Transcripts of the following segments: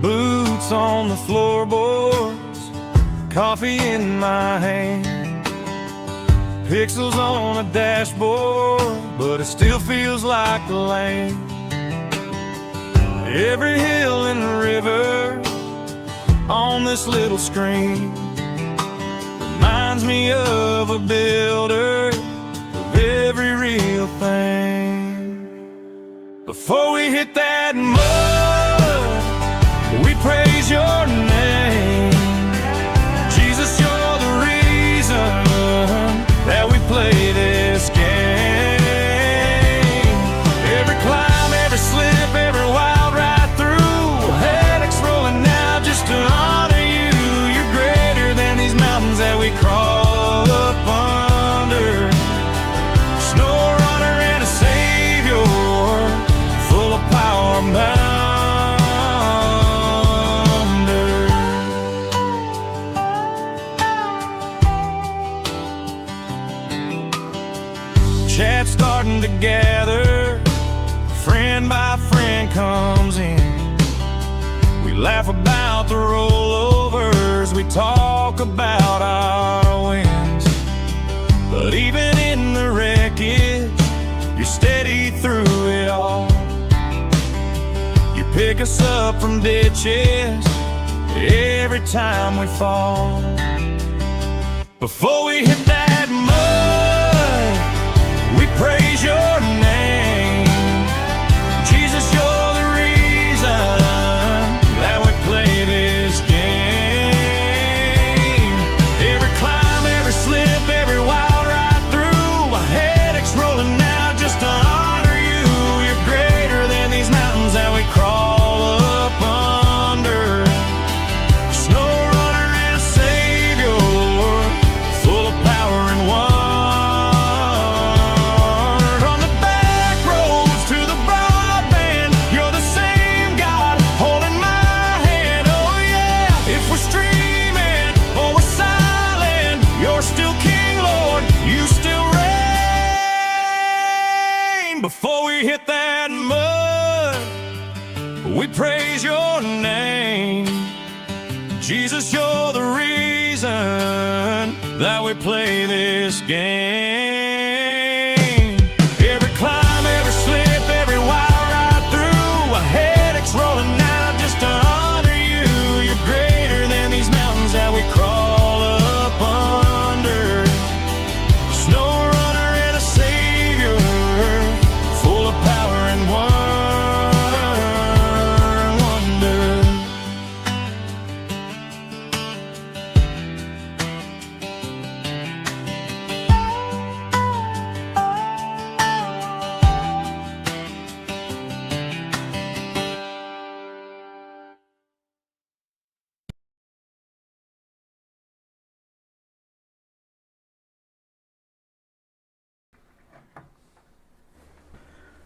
boots on the floorboards, coffee in my hand, pixels on a dashboard, but it still feels like the land. Every hill and river on this little screen reminds me of a builder of every real thing. Before we hit that mud, we praise your name. Jesus, you're the reason that we play this game. Every climb, every slip, every wild ride through, headaches rolling now just to honor you. You're greater than these mountains that we crawl up under. Snowrunner and a savior, full of power under. Chat starting to gather, friend by friend comes in. We laugh about the rollovers, we talk about our wins. But even in the wreckage, you're steady through it all. You pick us up from ditches every time we fall. Before we hit that mud, we praise your name. Jesus, you're the reason that we play this game. Every climb, every slip, every wild ride through, my headache's rolling now just to honor you. You're greater than these mountains that we crawl up under. Snowrunner and a savior, full of power and wonder. On the back roads to the broadband, you're the same God holding my hand. Oh yeah, if we're streaming or we're silent, you're still King, Lord, you still reign. Before we hit that mud, we praise your name. Jesus, you're the reason that we play this game. Every climb, every slip, every wild ride through, a headache's rolling now just to honor you. You're greater than these mountains that we crawl up under. Snowrunner and a savior, full of power and wonder.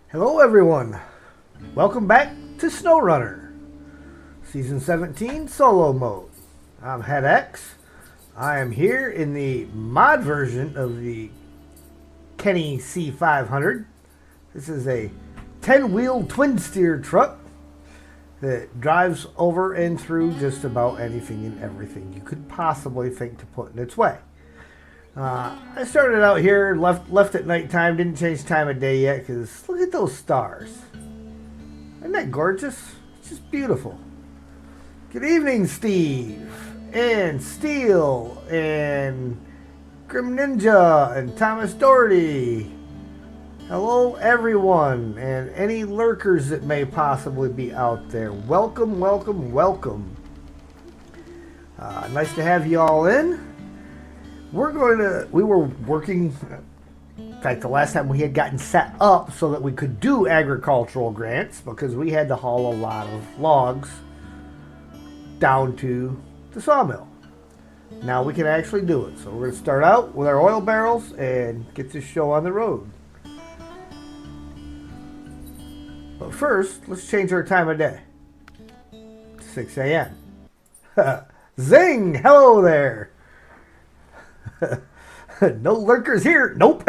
Hello everyone, welcome back to Snowrunner, Season 17 Solo Mode. I'm HeadX. I am here in the mod version of the Kenny C500. This is a 10-wheel twin-steer truck that drives over and through just about anything and everything you could possibly think to put in its way. I started out here, left at nighttime, didn't change time of day yet because look at those stars. Isn't that gorgeous? It's just beautiful. Good evening, Steve, and Steel, and Grim Ninja, and Thomas Doherty. Hello, everyone, and any lurkers that may possibly be out there. Welcome, welcome, welcome. Nice to have you all in. We were working, in fact, the last time we had gotten set up so that we could do agricultural grants because we had to haul a lot of logs down to the sawmill. Now we can actually do it. So we're going to start out with our oil barrels and get this show on the road. But first, let's change our time of day to 6 a.m. Zing! Hello there! No lurkers here. Nope.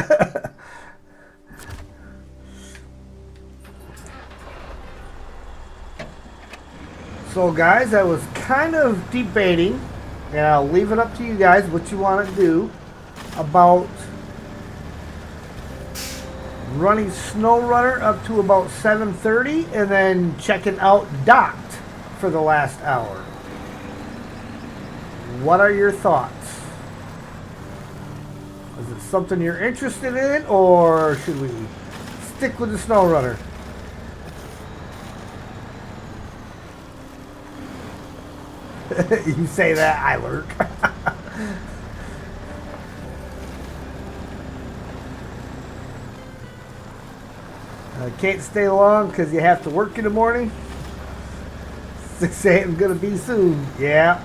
So guys, I was kind of debating, and I'll leave it up to you guys what you want to do about running Snowrunner up to about 7:30 and then checking out Docked for the last hour. What are your thoughts? Is it something you're interested in, or should we stick with the Snowrunner? You say that, I lurk. Can't stay long because you have to work in the morning. 6 a.m. gonna be soon. Yeah.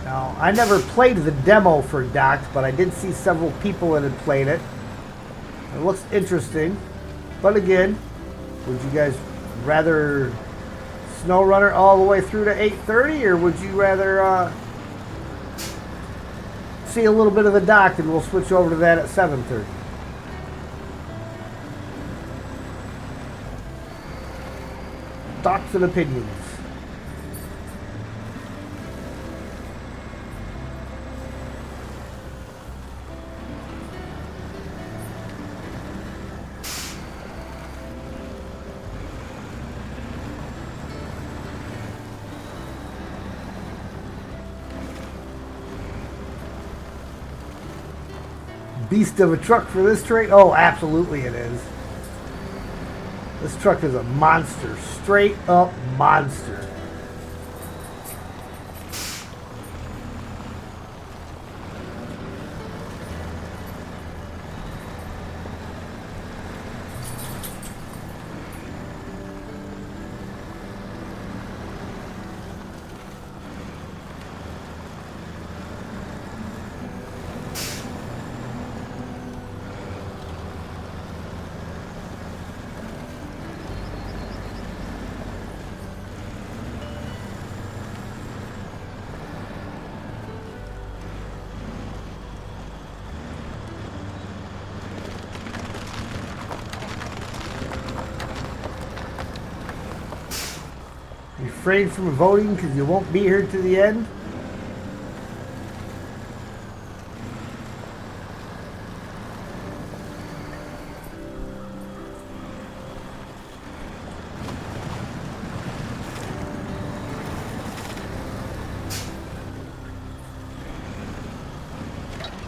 Now, I never played the demo for Docked, but I did see several people that had played it. It looks interesting. But again, would you guys rather Snowrunner all the way through to 8:30, or would you rather see a little bit of the Docked and we'll switch over to that at 7:30? Thoughts and opinions. Beast of a truck for this trade? Oh, absolutely it is. This truck is a monster. Straight up monster. Refrain from voting because you won't be here to the end.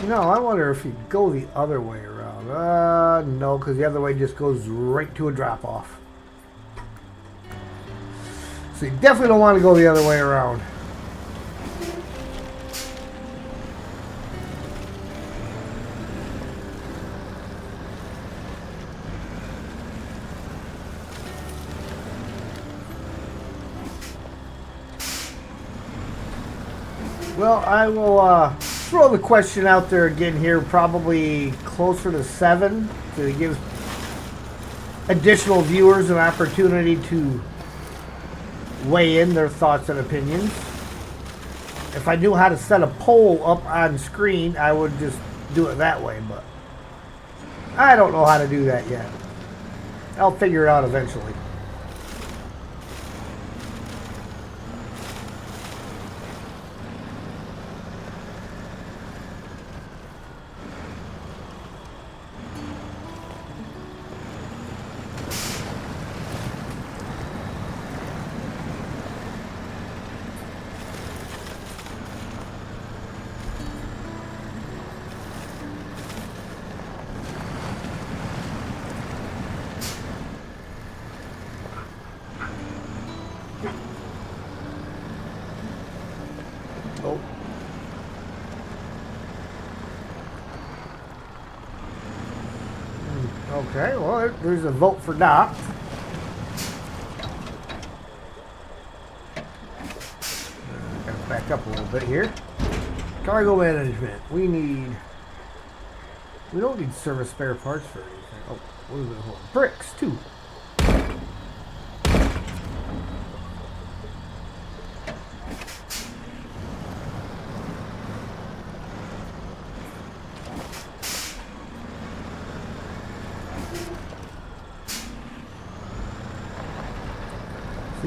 You know, I wonder if you go the other way around. No, because the other way just goes right to a drop-off. So you definitely don't want to go the other way around. Well, I will throw the question out there again here, probably closer to 7, to give additional viewers an opportunity to weigh in their thoughts and opinions. If I knew how to set a poll up on screen, I would just do it that way, but I don't know how to do that yet. I'll figure it out eventually. Oh. Okay, well, there's a vote for Docked. Gotta back up a little bit here. Cargo management. We don't need service spare parts for anything. Oh, what is it? Bricks, too.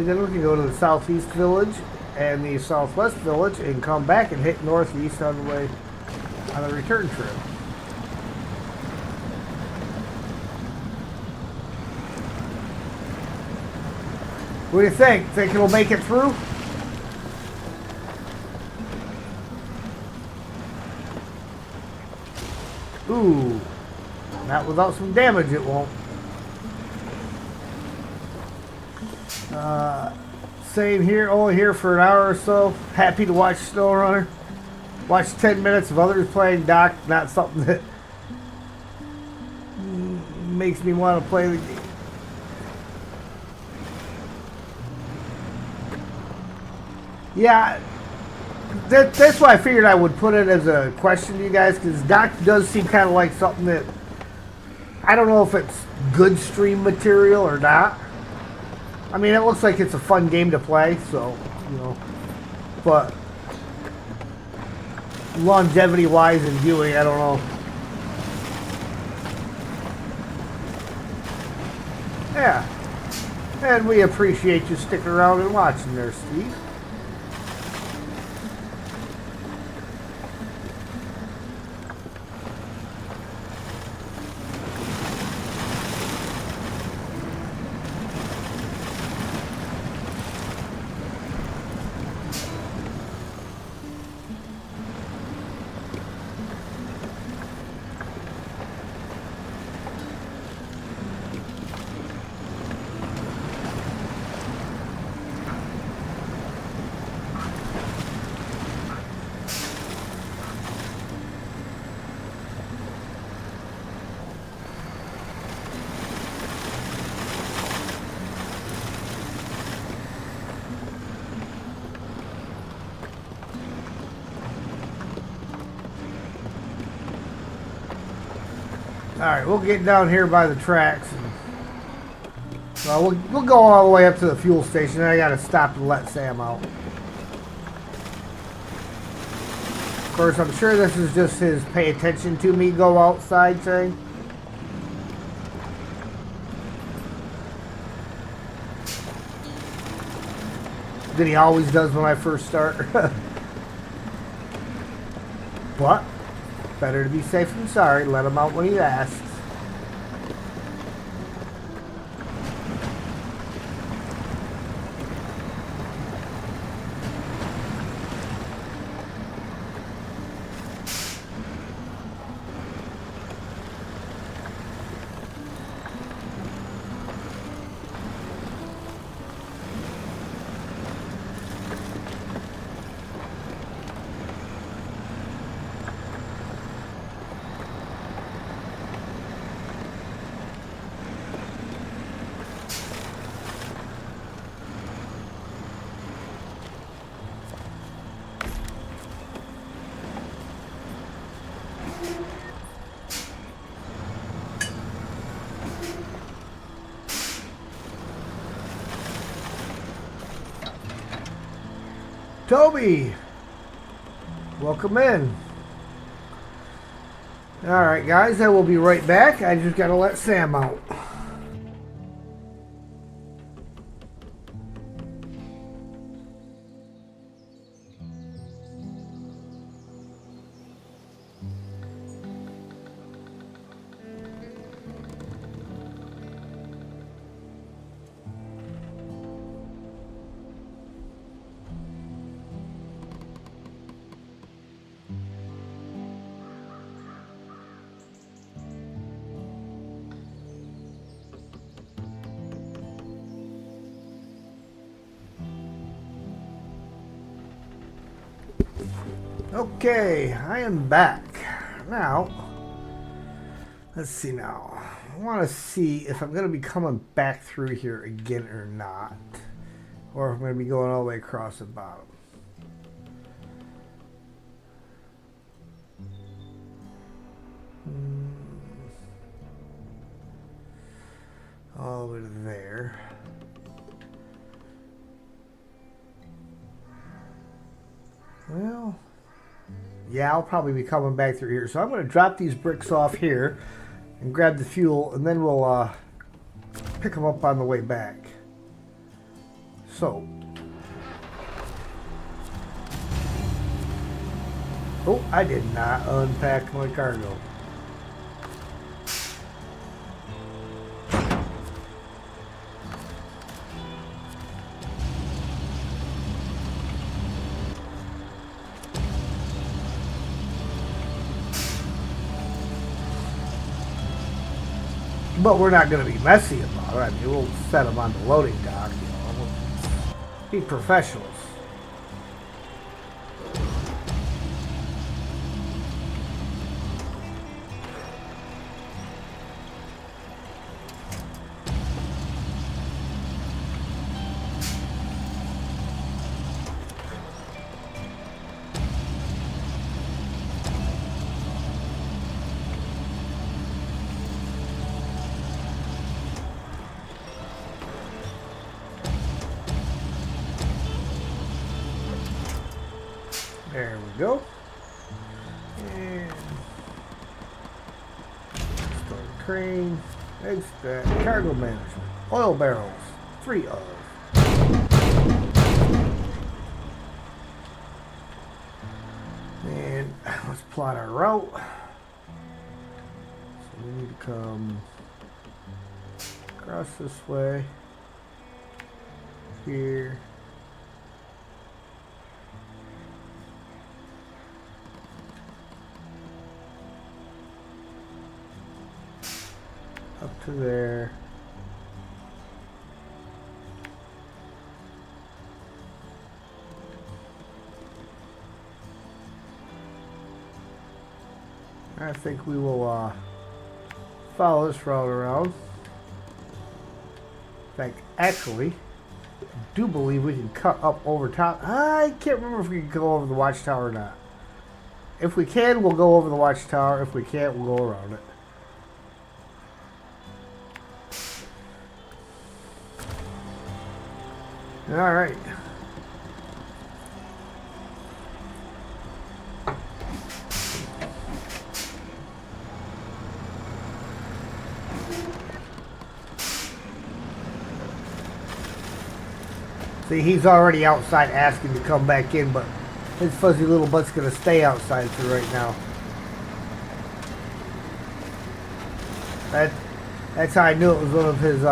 See, then we can go to the southeast village and the southwest village and come back and hit northeast on the way on the return trip. What do you think? Think it'll make it through? Ooh, not without some damage it won't. Same here, only here for an hour or so. Happy to watch Snowrunner. Watch 10 minutes of others playing Doc, not something that makes me want to play the game. Yeah, that's why I figured I would put it as a question to you guys, because Doc does seem kind of like something that, I don't know if it's good stream material or not. I mean, it looks like it's a fun game to play, so, you know, but longevity-wise and viewing, I don't know. Yeah, and we appreciate you sticking around and watching there, Steve. Alright, we'll get down here by the tracks. And, well, we'll go all the way up to the fuel station. Then I gotta stop and let Sam out. Of course, I'm sure this is just his pay attention to me go outside thing. That he always does when I first start. But better to be safe than sorry. Let him out when he asks. Toby, welcome in. Alright guys, I will be right back. I just gotta let Sam out. Okay, I am back. Now, let's see now. I want to see if I'm going to be coming back through here again or not. Or if I'm going to be going all the way across the bottom. All the way to there. Well, yeah, I'll probably be coming back through here. So I'm going to drop these bricks off here and grab the fuel, and then we'll pick them up on the way back. So. Oh, I did not unpack my cargo. But we're not going to be messy about it. I mean, we'll set them on the loading dock. You know, we'll be professionals. There we go. And store the crane. Extract cargo management. Oil barrels. 3 of. And let's plot our route. So we need to come across this way. Here. Up to there. I think we will follow this route around. In fact, actually, I do believe we can cut up over top. I can't remember if we can go over the watchtower or not. If we can, we'll go over the watchtower. If we can't, we'll go around it. All right. See, he's already outside asking to come back in, but his fuzzy little butt's going to stay outside for right now. That's how I knew it was one of his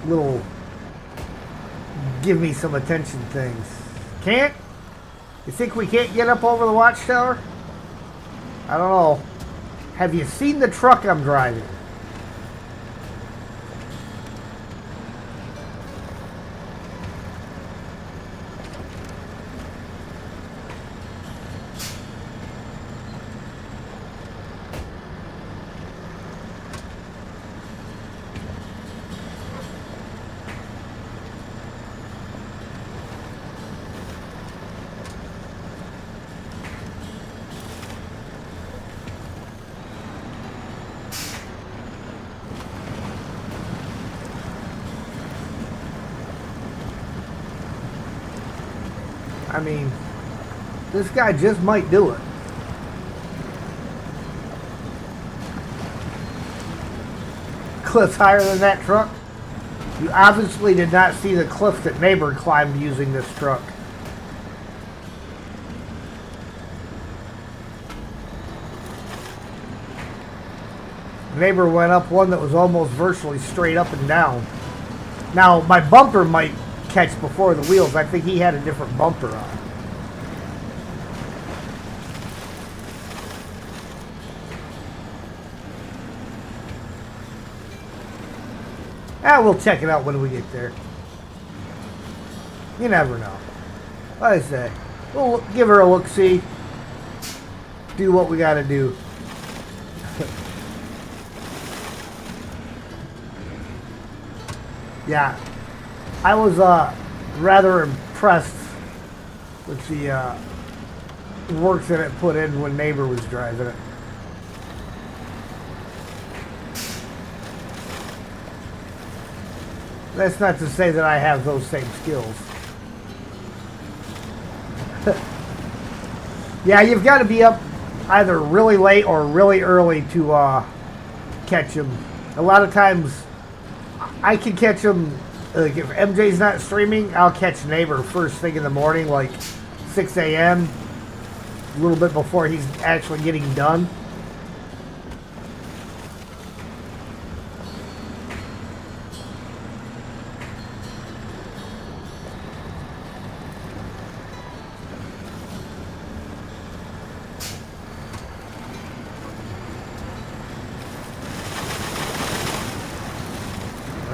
little give me some attention things. Can't? You think we can't get up over the watchtower? I don't know. Have you seen the truck I'm driving? I mean, this guy just might do it. Cliff's higher than that truck. You obviously did not see the cliff that neighbor climbed using this truck. Neighbor went up one that was almost virtually straight up and down. Now, my bumper might catch before the wheels. I think he had a different bumper on. We'll check it out when we get there. You never know. Like I say, we'll give her a look-see. Do what we gotta do. Yeah. I was rather impressed with the work that it put in when neighbor was driving it. That's not to say that I have those same skills. Yeah, you've got to be up either really late or really early to catch him A lot of times, I can catch them. Like if MJ's not streaming, I'll catch Neighbor first thing in the morning, like 6 a.m. A little bit before he's actually getting done.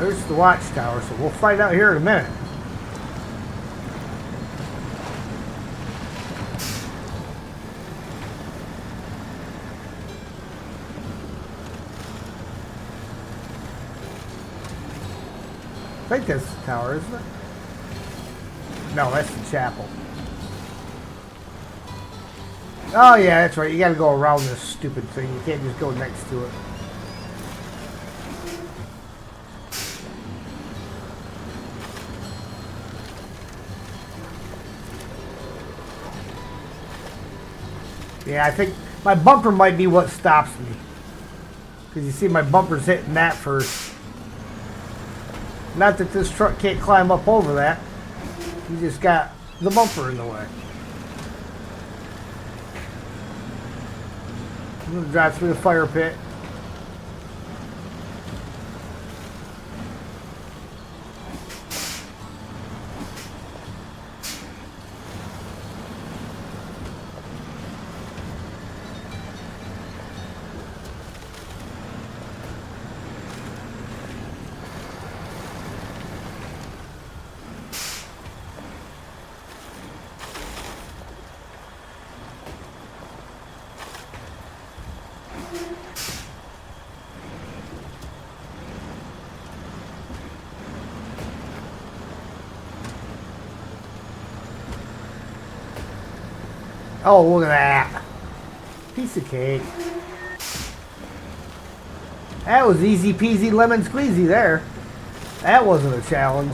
There's the watchtower, so we'll find out here in a minute. I think that's the tower, isn't it? No, that's the chapel. Oh yeah, that's right. You gotta go around this stupid thing. You can't just go next to it. Yeah, I think my bumper might be what stops me. Because you see my bumper's hitting that first. Not that this truck can't climb up over that. You just got the bumper in the way. I'm going to drive through the fire pit. Oh, look at that. Piece of cake. That was easy peasy lemon squeezy there. That wasn't a challenge.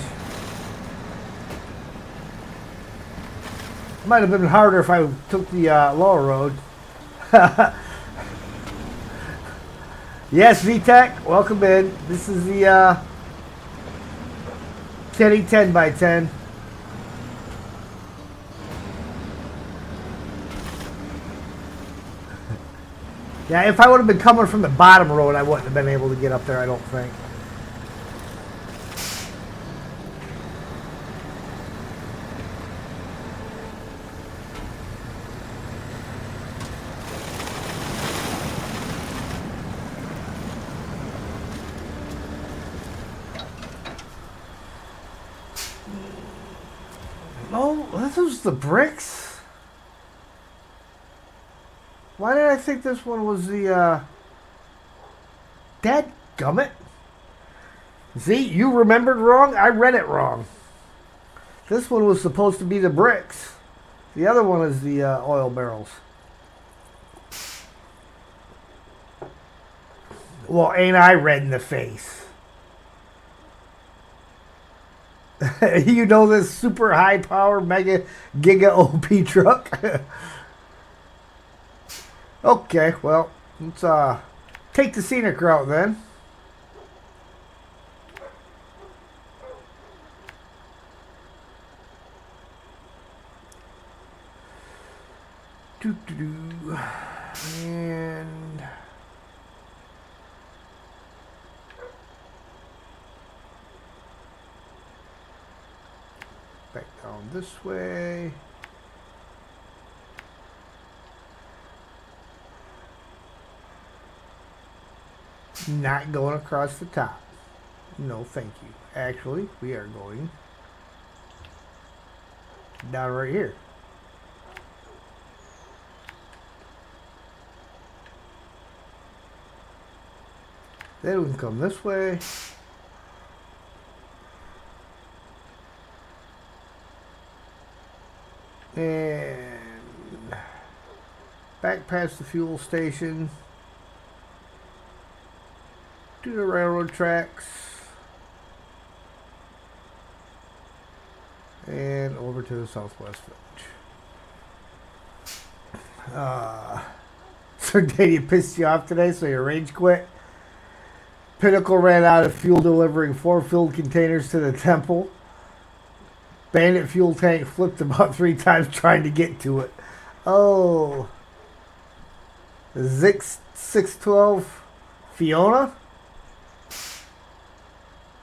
Might have been harder if I took the lower road. Yes, VTech, welcome in. This is the Kenny 10x10. Yeah, if I would have been coming from the bottom road, I wouldn't have been able to get up there, I don't think. Oh, this was the bricks? Why did I think this one was the, Dadgummit? See, you remembered wrong, I read it wrong. This one was supposed to be the bricks. The other one is the oil barrels. Well, ain't I red in the face? You know this super high power mega giga OP truck? Okay, well, let's take the scenic route then. And back down this way. Not going across the top. No, thank you. Actually, we are going down right here. Then we can come this way. And back past the fuel station. To the railroad tracks. And over to the Southwest Village. So Daniel pissed you off today, so your rage quit? Pinnacle ran out of fuel delivering 4 filled containers to the temple. Bandit fuel tank flipped about 3 times trying to get to it. Oh. The Zix 612 Fiona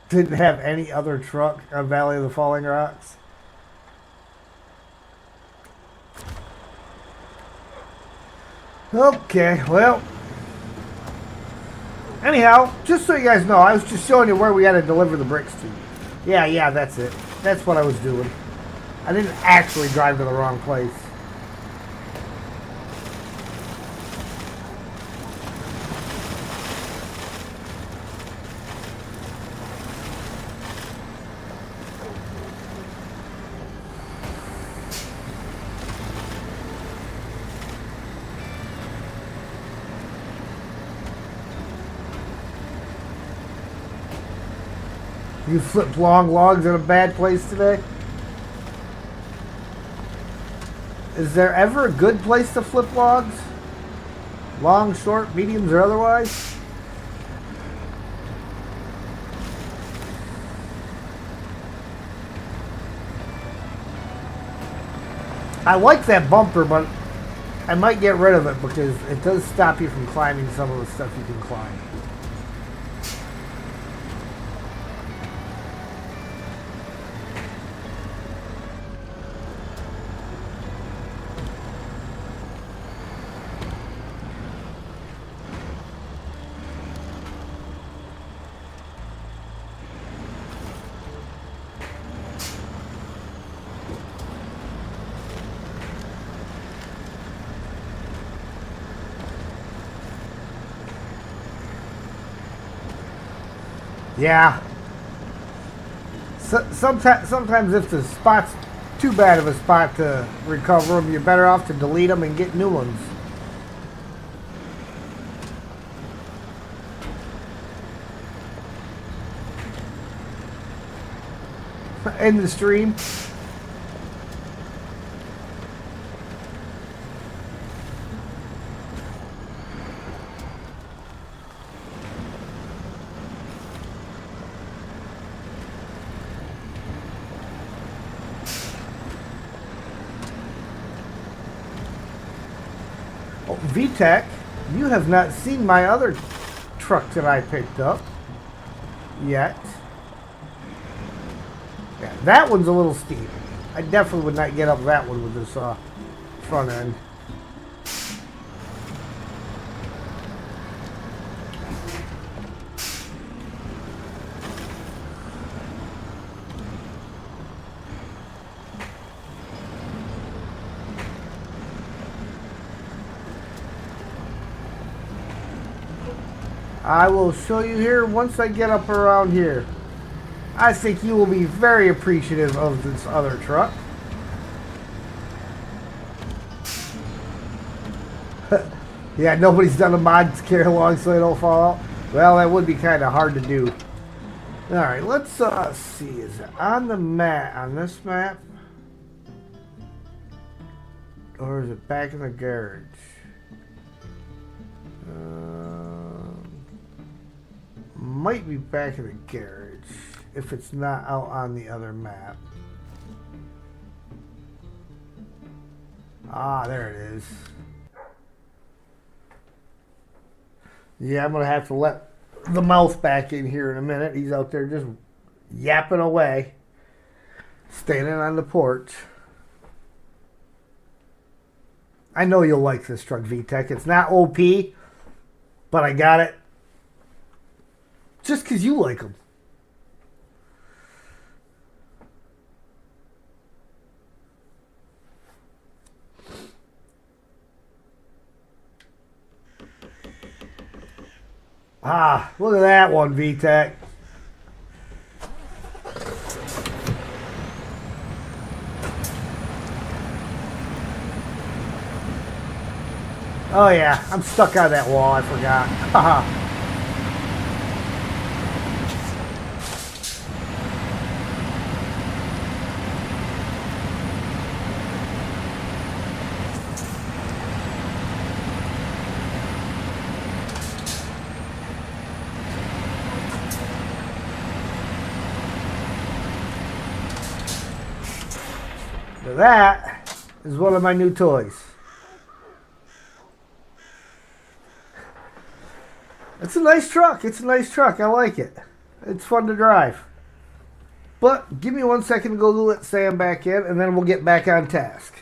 didn't have any other truck on Valley of the Falling Rocks. Okay, well. Anyhow, just so you guys know, I was just showing you where we had to deliver the bricks to. Yeah, that's it. That's what I was doing. I didn't actually drive to the wrong place. You flipped long logs in a bad place today? Is there ever a good place to flip logs? Long, short, mediums, or otherwise? I like that bumper, but I might get rid of it because it does stop you from climbing some of the stuff you can climb. Yeah. Sometimes if the spot's too bad of a spot to recover them, you're better off to delete them and get new ones. In the stream. VTech, you have not seen my other truck that I picked up yet. Yeah, that one's a little steep. I definitely would not get up that one with this front end. I will show you here once I get up around here. I think you will be very appreciative of this other truck. Yeah, nobody's done a mod to carry along so they don't fall out. Well, that would be kind of hard to do. Alright, let's see. Is it on the map, on this map? Or is it back in the garage? Might be back in the garage if it's not out on the other map. Ah, there it is. Yeah, I'm gonna have to let the mouse back in here in a minute. He's out there just yapping away, standing on the porch. I know you'll like this truck, VTech. It's not OP, but I got it just because you like them. Ah, look at that one, VTech. Oh yeah, I'm stuck on that wall, I forgot. Haha. Now that is one of my new toys. It's a nice truck. It's a nice truck. I like it. It's fun to drive. But give me 1 second to go let Sam back in, and then we'll get back on task.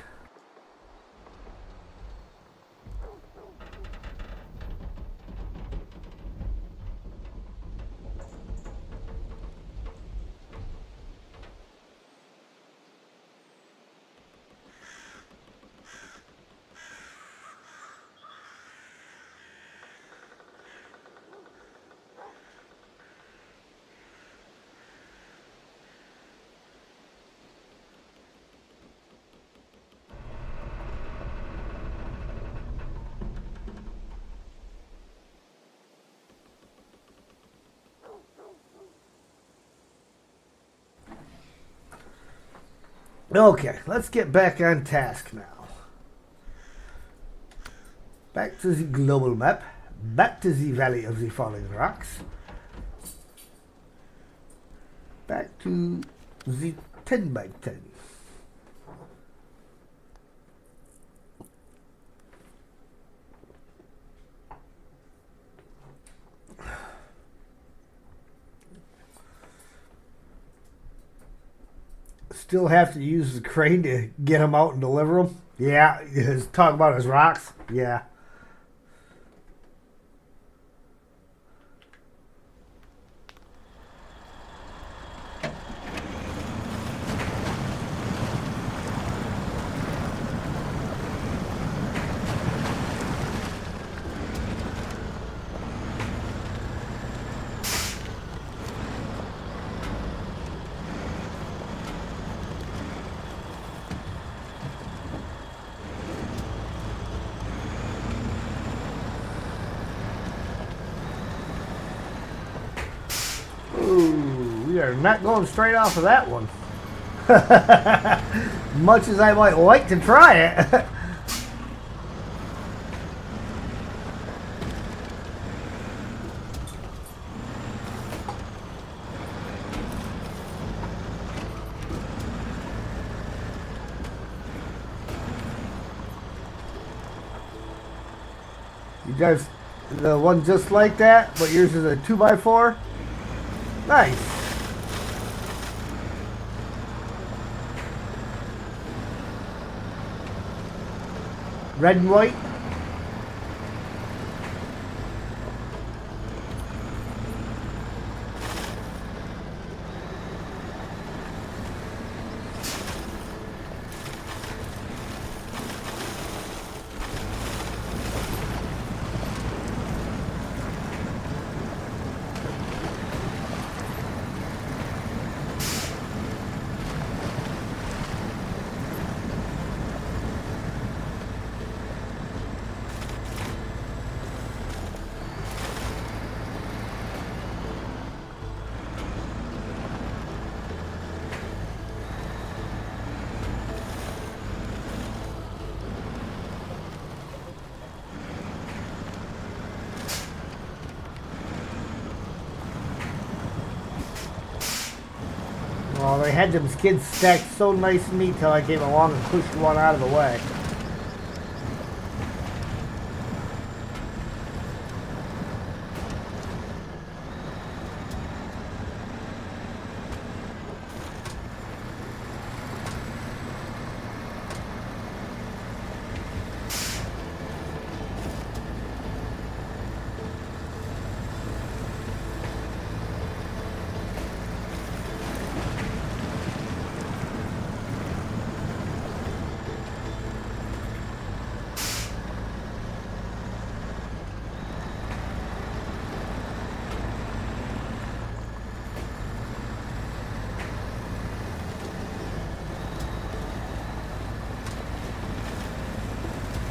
Okay, let's get back on task now. Back to the global map. Back to the Valley of the Falling Rocks. Back to the 10x10. Still have to use the crane to get them out and deliver them. Yeah, talk about his rocks. Yeah. Ooh, we are not going straight off of that one. Much as I might like to try it. You guys, the one just like that, but yours is a 2x4. Nice. Red and white. Well, they had them skids stacked so nice and neat till I came along and pushed one out of the way.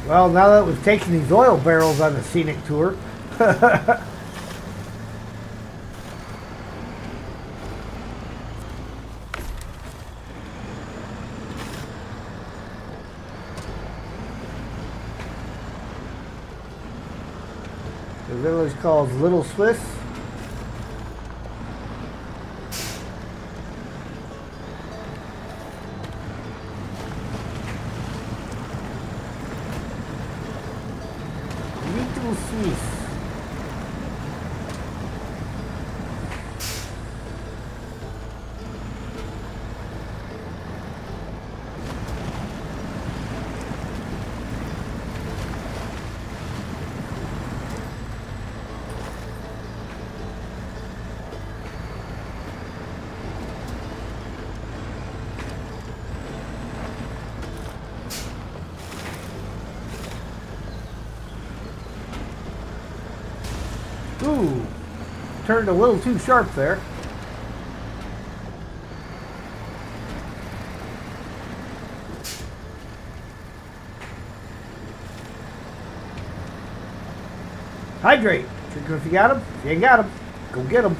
Well, now that we've taken these oil barrels on the scenic tour, the village called Little Swiss. Swiss. Ooh, turned a little too sharp there. Hydrate. Drink 'em if you got them. If you ain't got them, go get them.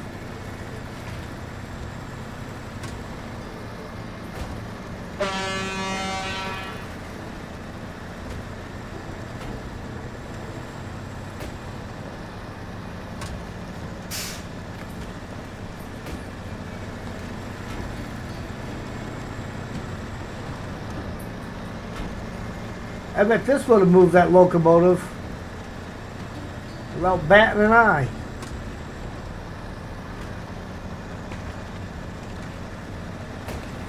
I bet this would have moved that locomotive without batting an eye.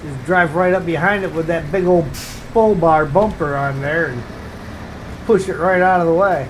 Just drive right up behind it with that big old bull bar bumper on there and push it right out of the way.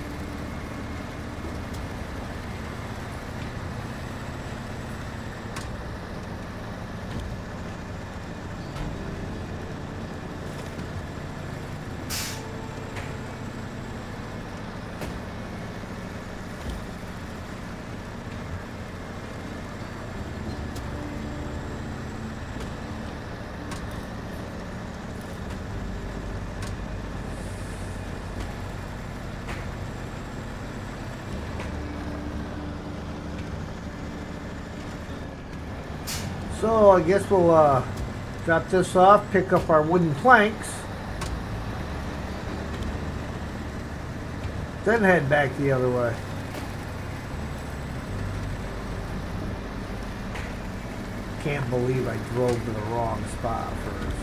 So I guess we'll drop this off, pick up our wooden planks, then head back the other way. Can't believe I drove to the wrong spot first.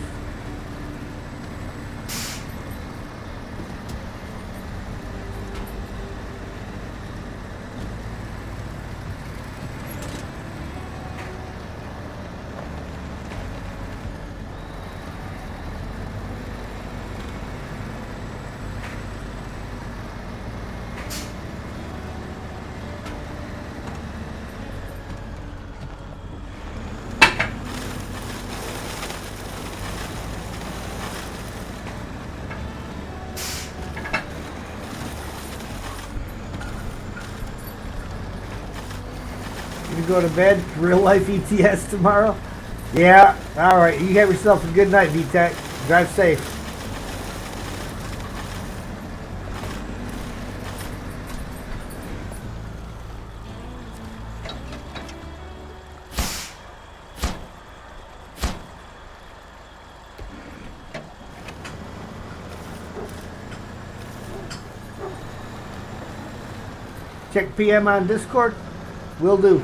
You go to bed, real life ETS tomorrow? Yeah, alright. You have yourself a good night, VTech. Drive safe. Check PM on Discord. Will do.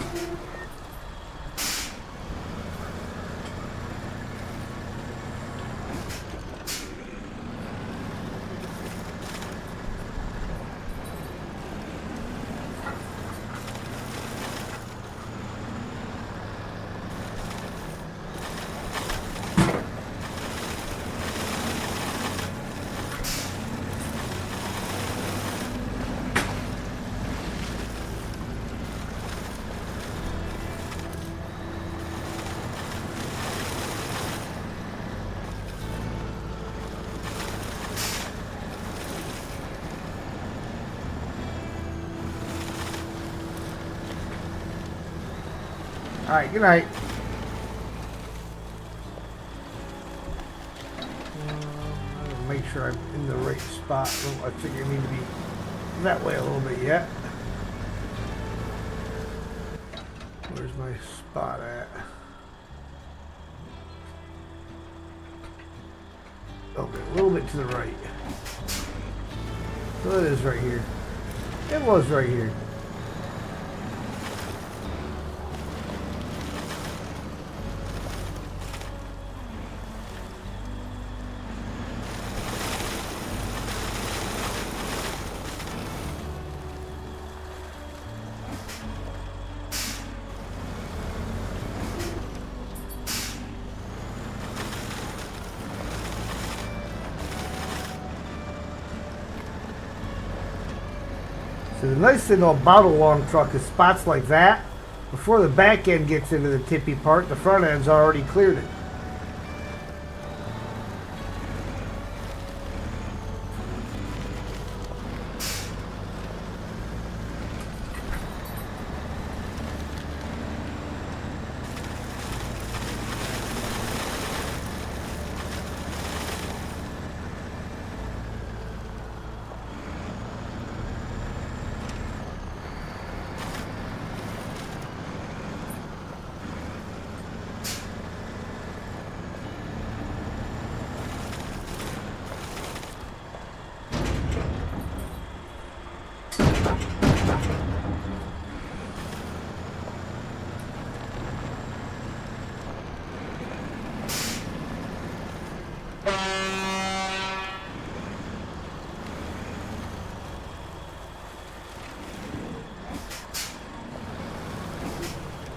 Alright, good night. Make sure I'm in the right spot. I think I need to be that way a little bit yet. Where's my spot at? Okay, a little bit to the right. So it is right here. It was right here. So the nice thing about a long truck is spots like that, before the back end gets into the tippy part, the front end's already cleared it.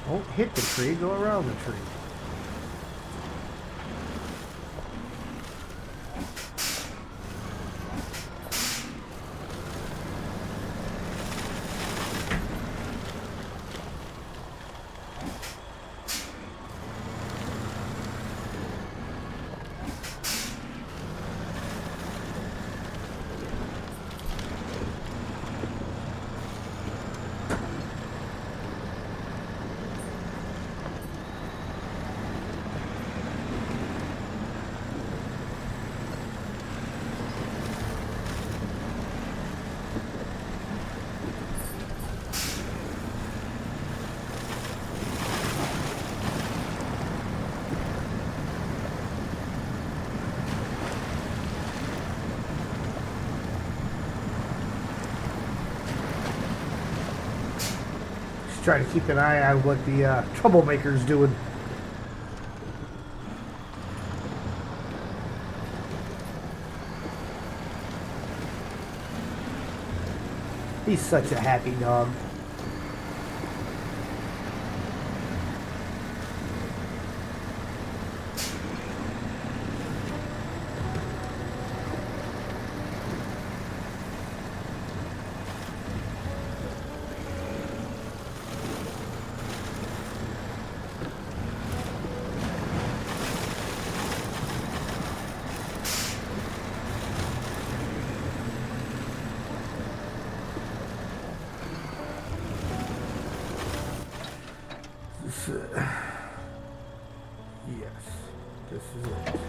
Don't hit the tree, go around the tree. Try to keep an eye on what the troublemaker's doing. He's such a happy dog. Yes, this is it.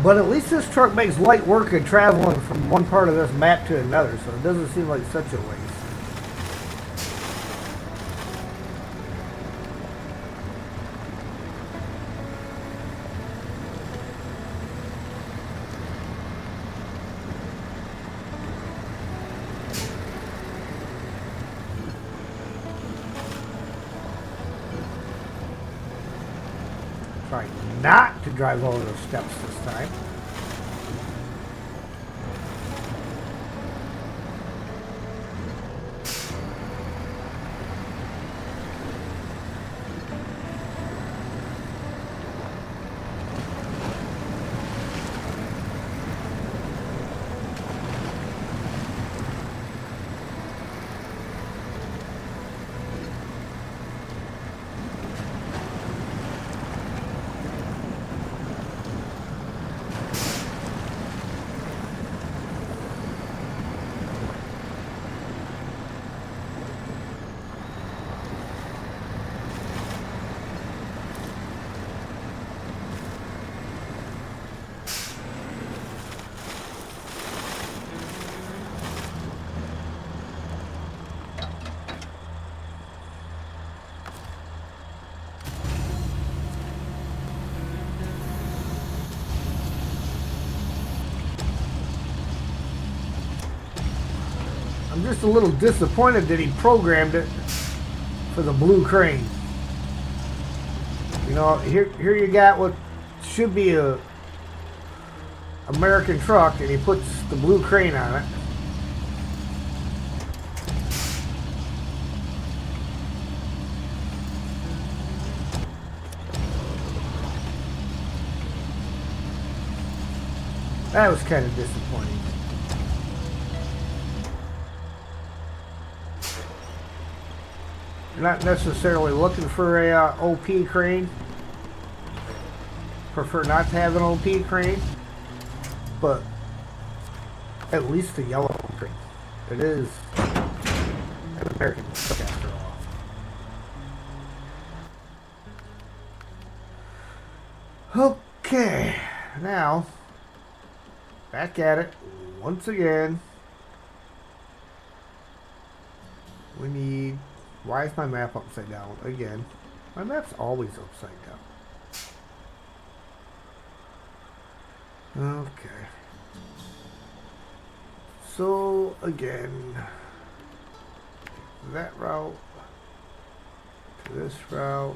But at least this truck makes light work of traveling from one part of this map to another, so it doesn't seem like such a waste. Try not to drive over those steps this time. I'm just a little disappointed that he programmed it for the blue crane. You know, here you got what should be a American truck, and he puts the blue crane on it. That was kind of disappointing. Not necessarily looking for a OP crane. Prefer not to have an OP crane, but at least a yellow crane. It is an American truck after all. Okay, now back at it once again. We need. Why is my map upside down again? My map's always upside down. Okay. So again, that route to this route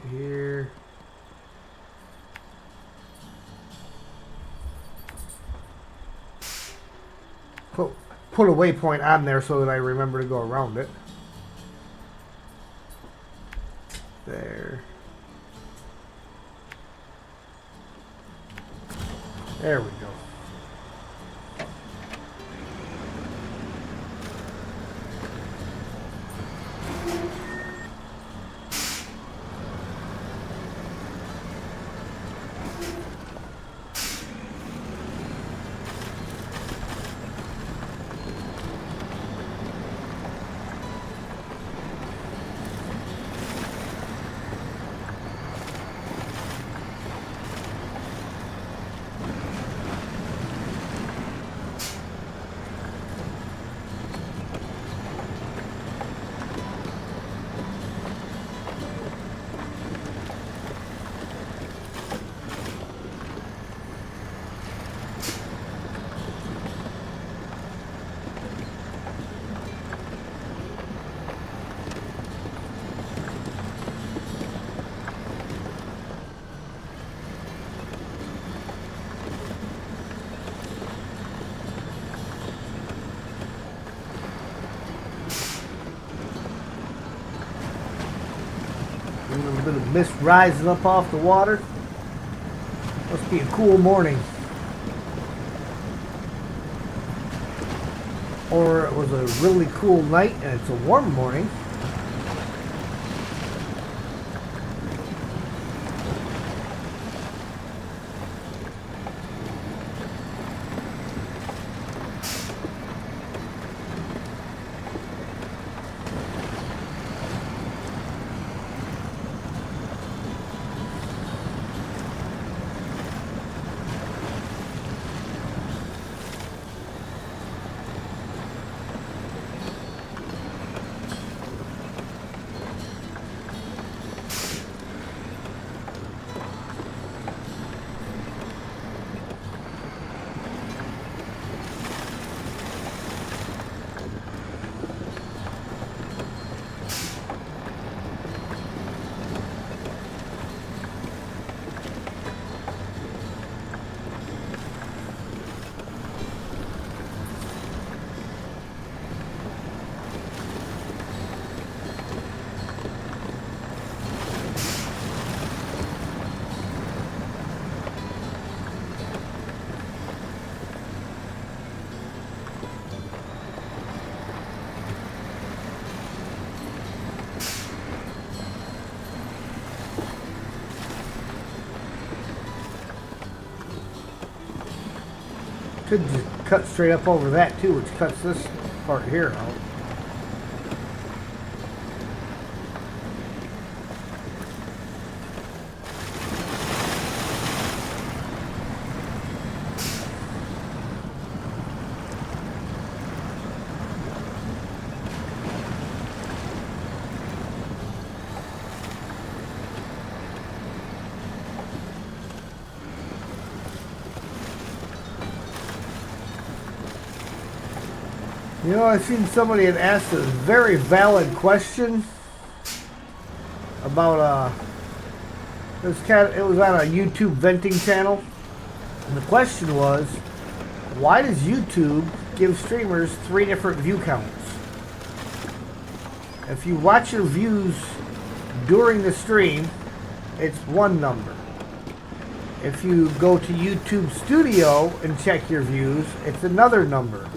to here. Put a waypoint on there so that I remember to go around it. There. There we go. A little bit of mist rising up off the water. Must be a cool morning. Or it was a really cool night and it's a warm morning. Could just cut straight up over that too, which cuts this part here out. You know, I've seen somebody had asked a very valid question about it was on a YouTube venting channel, and the question was, why does YouTube give streamers 3 different view counts? If you watch your views during the stream, it's one number. If you go to YouTube Studio and check your views, it's another number.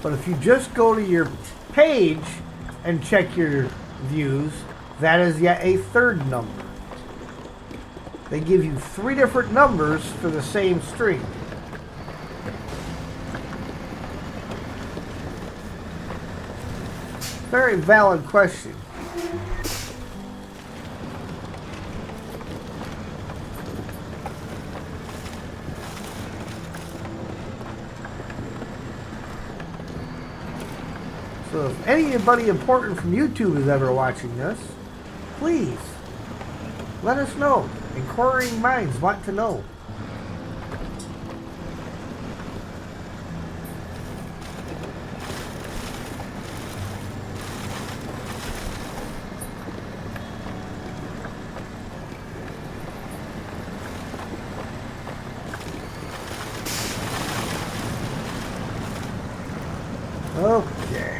But if you just go to your page and check your views, that is yet a third number. They give you 3 different numbers for the same stream. Very valid question. So if anybody important from YouTube is ever watching this, please let us know. Inquiring minds want to know. Okay.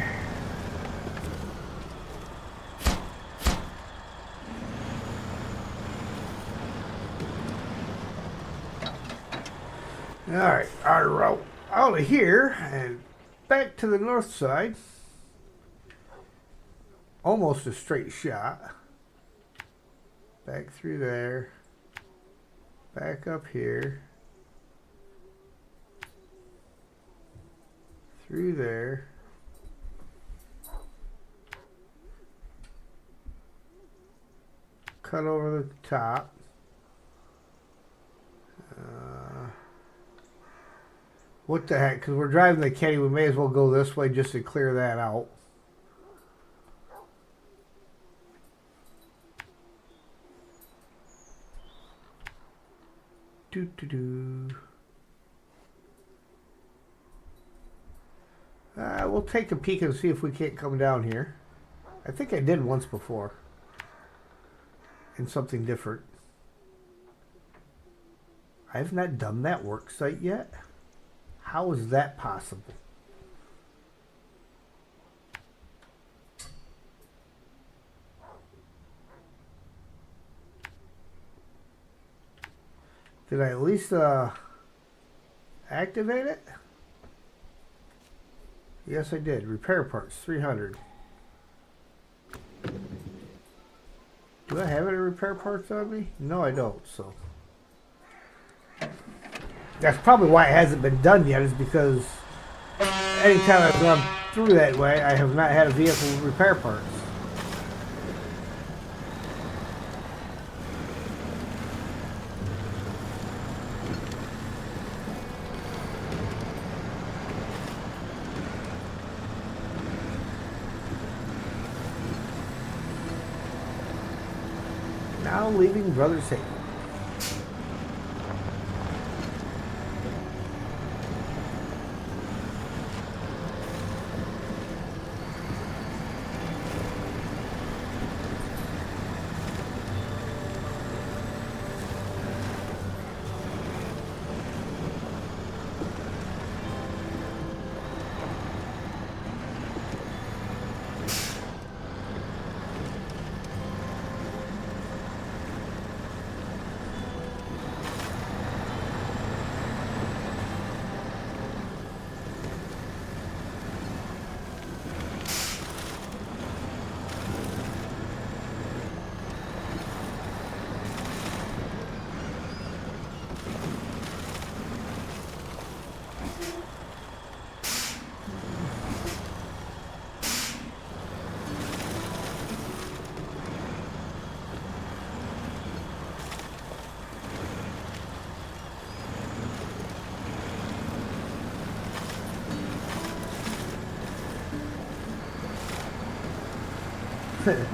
Alright, our route out of here and back to the north side. Almost a straight shot. Back through there. Back up here. Through there. Cut over the top. What the heck? Because we're driving the Kenny, we may as well go this way just to clear that out. We'll take a peek and see if we can't come down here. I think I did once before. In something different. I have not done that work site yet. How is that possible? Did I at least activate it? Yes, I did. Repair parts, 300. Do I have any repair parts on me? No, I don't, so. That's probably why it hasn't been done yet, is because anytime I've gone through that way, I have not had a vehicle with repair parts. Now leaving Brother Safe.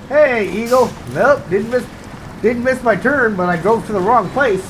Hey, Eagle. Nope, didn't miss my turn, but I drove to the wrong place.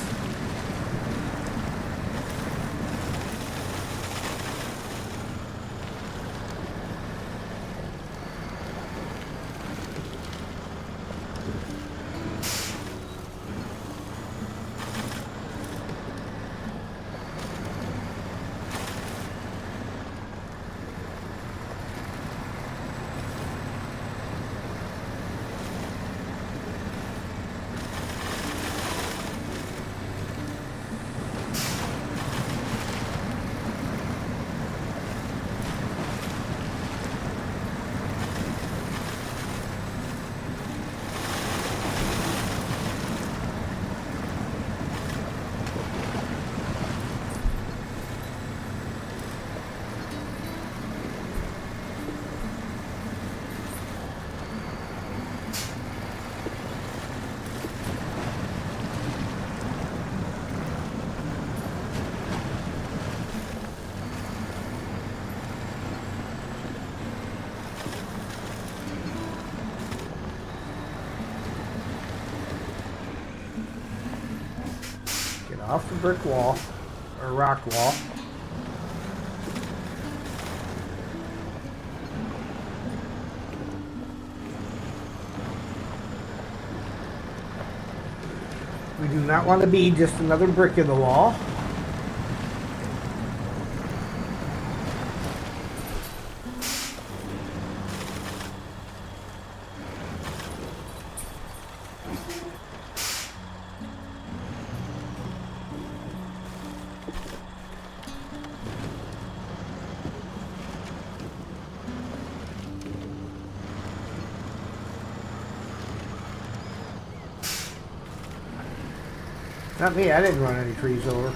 off the brick wall, or rock wall. We do not want to be just another brick in the wall. Not me, I didn't run any trees over.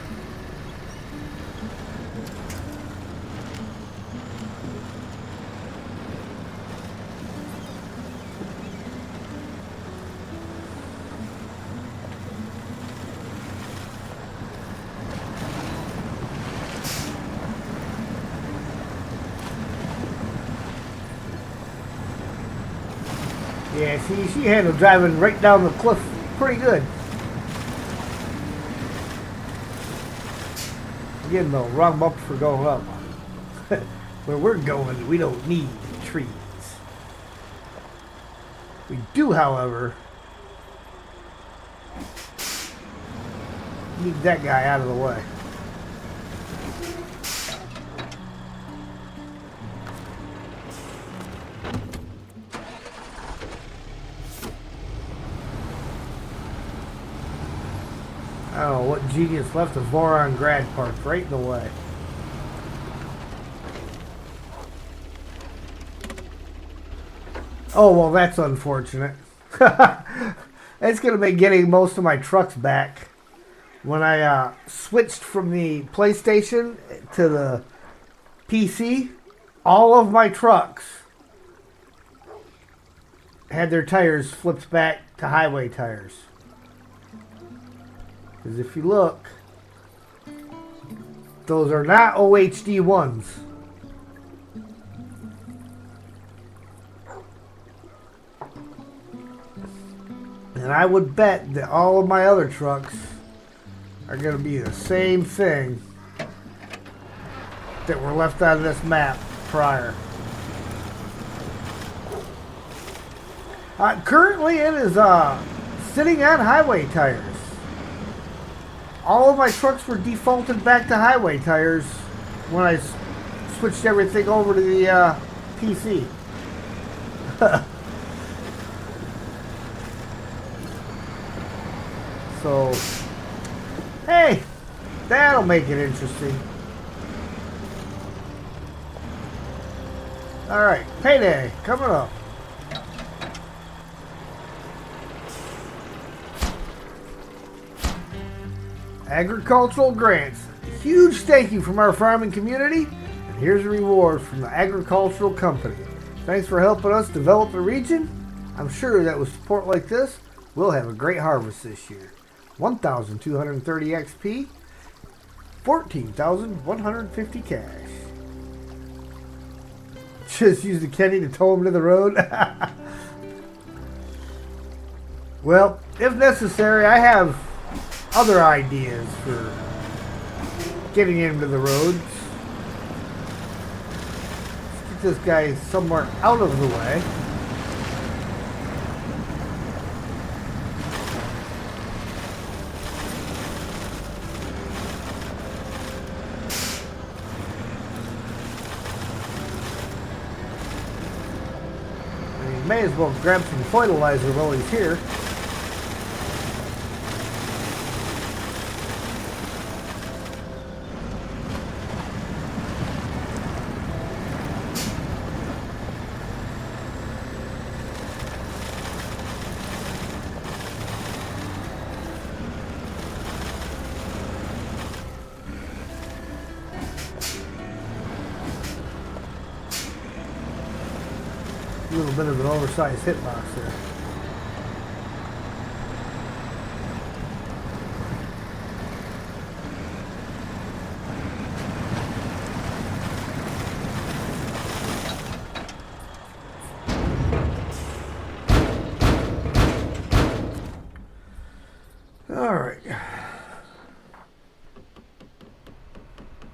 Yeah, see, she handled driving right down the cliff pretty good. Again, though, wrong bump for going up. Where we're going, we don't need trees. We do, however, need that guy out of the way. I don't know what genius left the Voron Grad Park right in the way. Oh, well, that's unfortunate. It's going to make getting most of my trucks back. When I switched from the PlayStation to the PC, all of my trucks had their tires flipped back to highway tires. Because if you look, those are not OHD ones. And I would bet that all of my other trucks are going to be the same thing that were left out of this map prior. Currently it is sitting on highway tires. All of my trucks were defaulted back to highway tires when I switched everything over to the PC. So, hey, that'll make it interesting. Alright, payday coming up. Agricultural grants. A huge thank you from our farming community, and here's a reward from the agricultural company. Thanks for helping us develop the region. I'm sure that with support like this, we'll have a great harvest this year. 1,230 XP, 14,150 cash. Just use the Kenny to tow him to the road. Well, if necessary, I have other ideas for getting into the roads. Let's get this guy somewhere out of the way. And he may as well grab some fertilizer while he's here. A little bit of an oversized hitbox there. All right.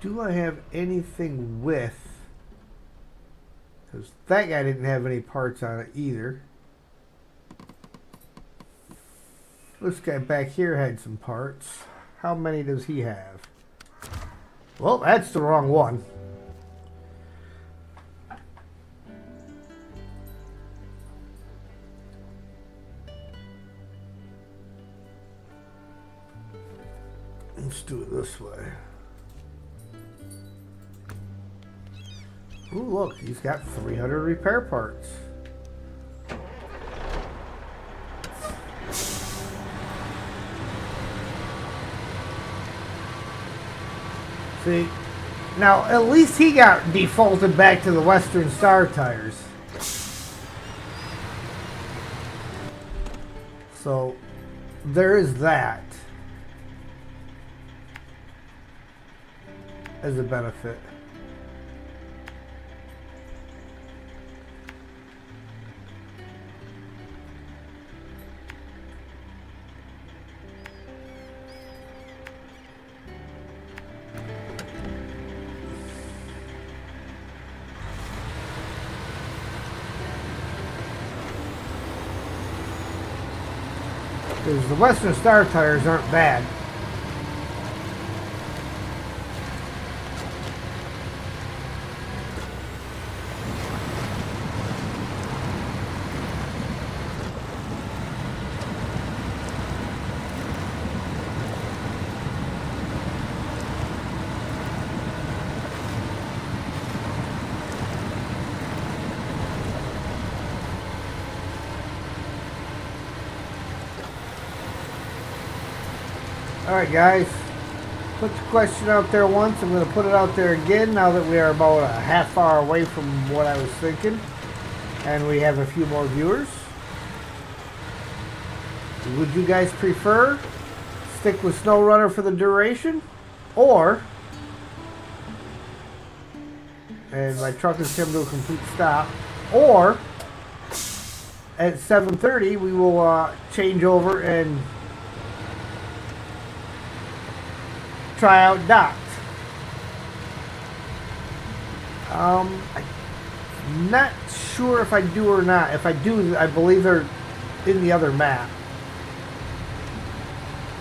do I have anything with? Because that guy didn't have any parts on it either. This guy back here had some parts. How many does he have? Well, that's the wrong one. Let's do it this way. Ooh, look, he's got 300 repair parts. See, now at least he got defaulted back to the Western Star tires. So there is that as a benefit. Because the Western Star tires aren't bad. Alright guys, put the question out there once. I'm going to put it out there again now that we are about a half hour away from what I was thinking. And we have a few more viewers. Would you guys prefer stick with Snowrunner for the duration? Or, and my truck is coming to a complete stop, or at 7:30 we will change over and try out dots. I'm not sure if I do or not. If I do, I believe they're in the other map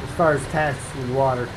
as far as tasks with water.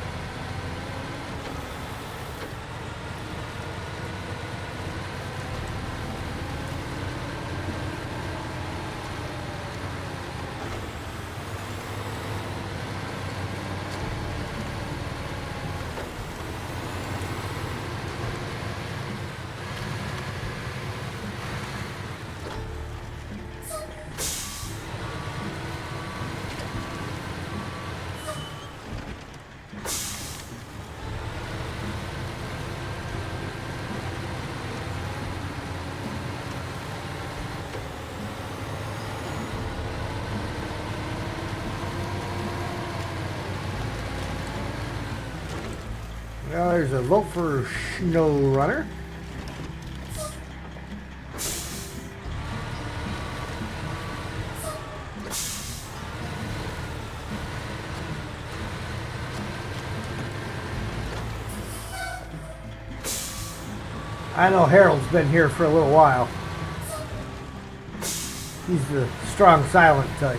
Well, there's a vote for Snowrunner. I know Harold's been here for a little while. He's the strong, silent type.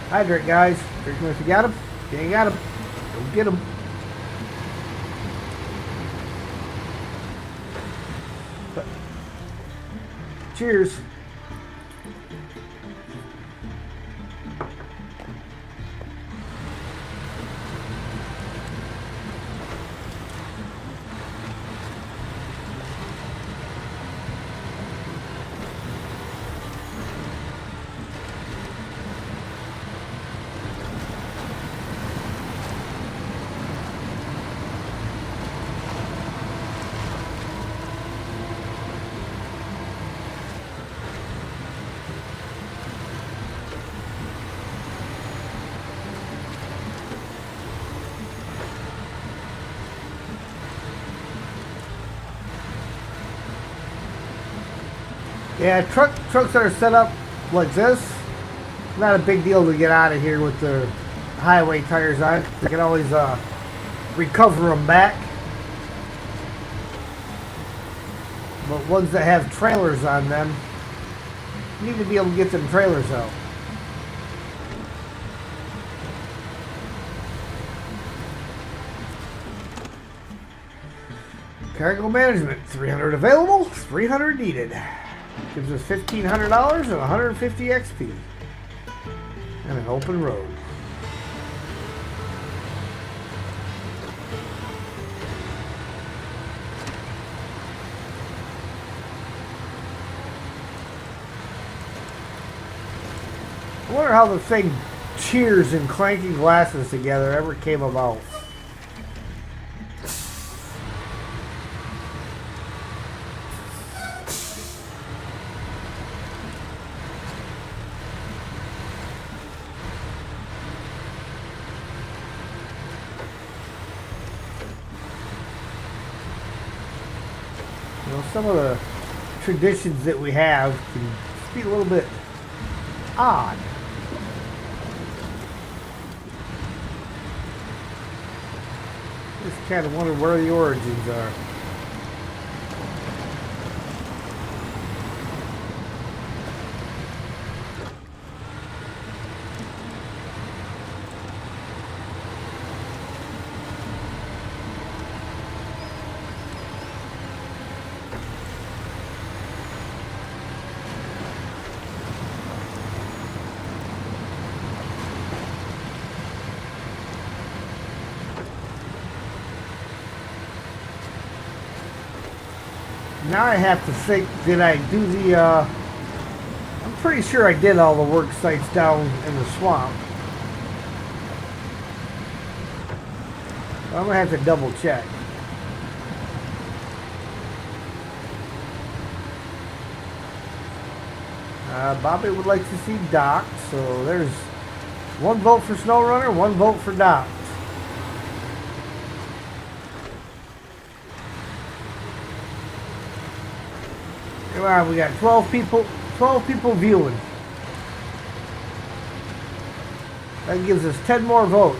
Hydrate, guys. Drink 'em if you got them. If you ain't got them, go get them. Cheers. Yeah, trucks that are set up like this, not a big deal to get out of here with the highway tires on. You can always recover them back. But ones that have trailers on them, you need to be able to get them trailers out. Cargo management, 300 available, 300 needed. Gives us $1,500 and 150 XP. And an open road. I wonder how the thing cheers and clanking glasses together ever came about. You know, some of the traditions that we have can be a little bit odd. Just kind of wonder where the origins are. Now I have to think, did I do the, I'm pretty sure I did all the work sites down in the swamp. I'm going to have to double check. Bobby would like to see Doc, so there's one vote for Snowrunner, one vote for Doc. Come on, we got 12 people viewing. That gives us 10 more votes.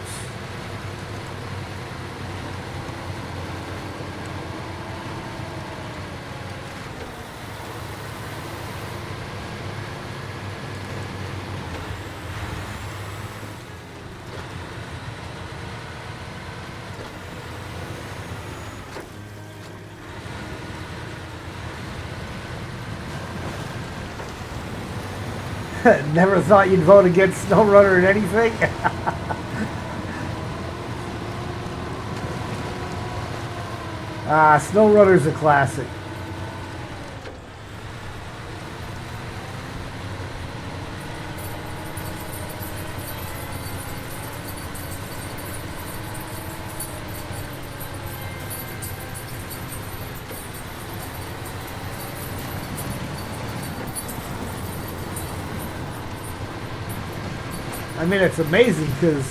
Never thought you'd vote against Snowrunner in anything. Snowrunner's a classic. I mean, it's amazing because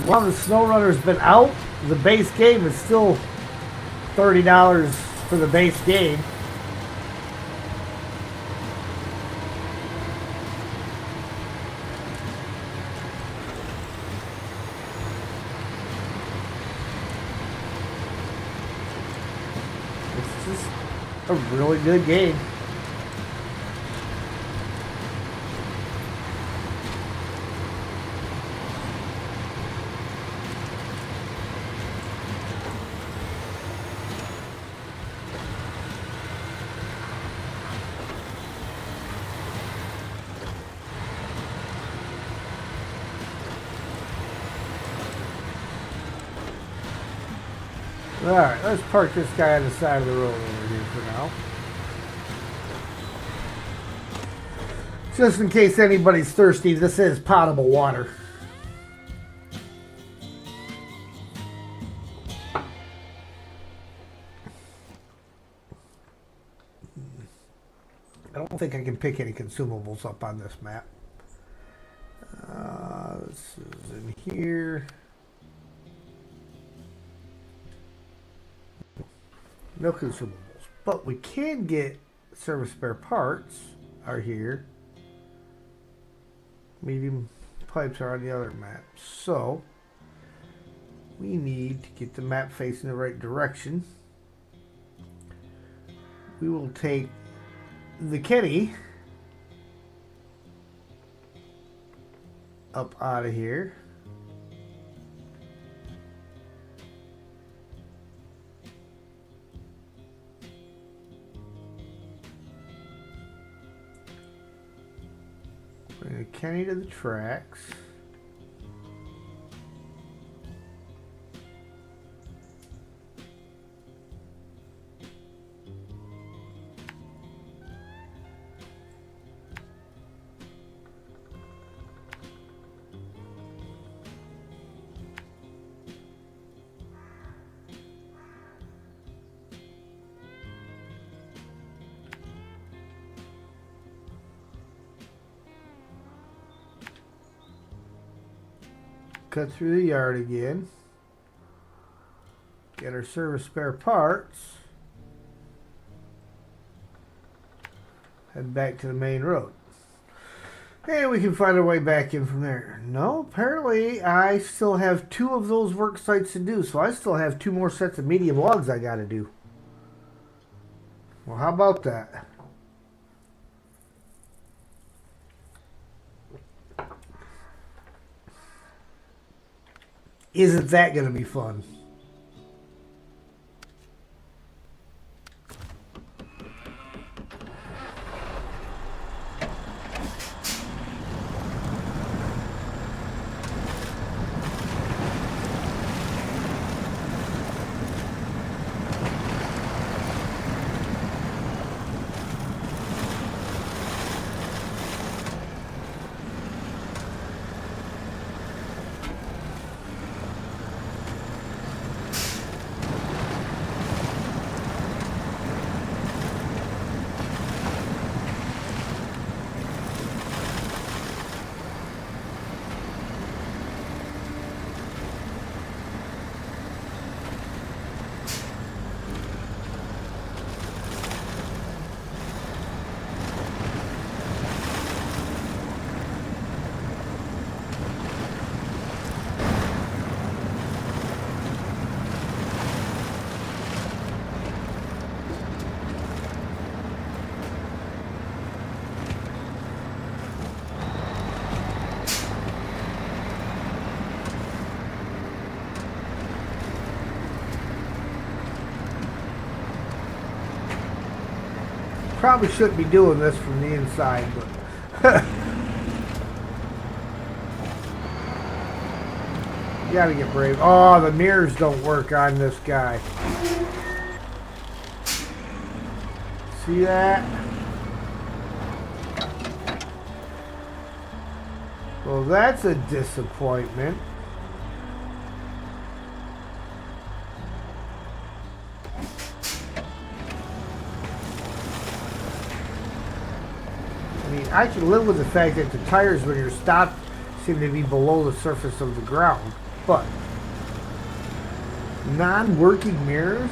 while the Snowrunner's been out, the base game is still $30 for the base game. It's just a really good game. Alright, let's park this guy on the side of the road over here for now. Just in case anybody's thirsty, this is potable water. I don't think I can pick any consumables up on this map. This is in here. No consumables. But we can get service spare parts are here. Medium pipes are on the other map. So we need to get the map facing the right direction. We will take the kitty up out of here. Bring the Kenny to the tracks. Cut through the yard again. Get our service spare parts. Head back to the main road. And we can find our way back in from there. No, apparently I still have 2 of those work sites to do. So I still have 2 more sets of medium logs I got to do. Well, how about that? Isn't that going to be fun? Probably shouldn't be doing this from the inside, but you gotta get brave. Oh, the mirrors don't work on this guy. See that? Well, that's a disappointment. I can live with the fact that the tires, when you're stopped, seem to be below the surface of the ground, but non-working mirrors?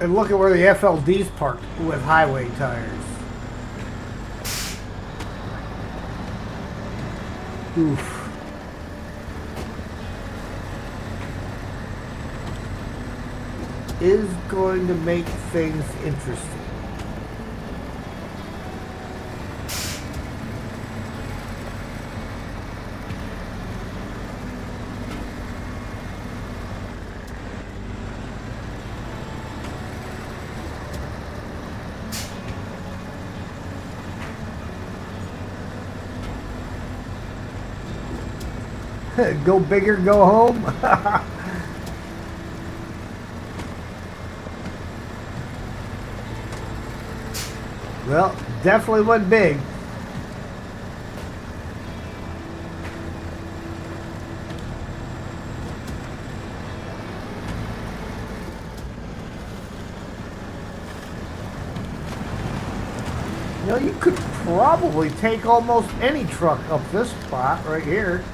And look at where the FLD's parked with highway tires. Oof. Is going to make things interesting. Go big or go home. Well, definitely went big. You know, you could probably take almost any truck up this spot right here.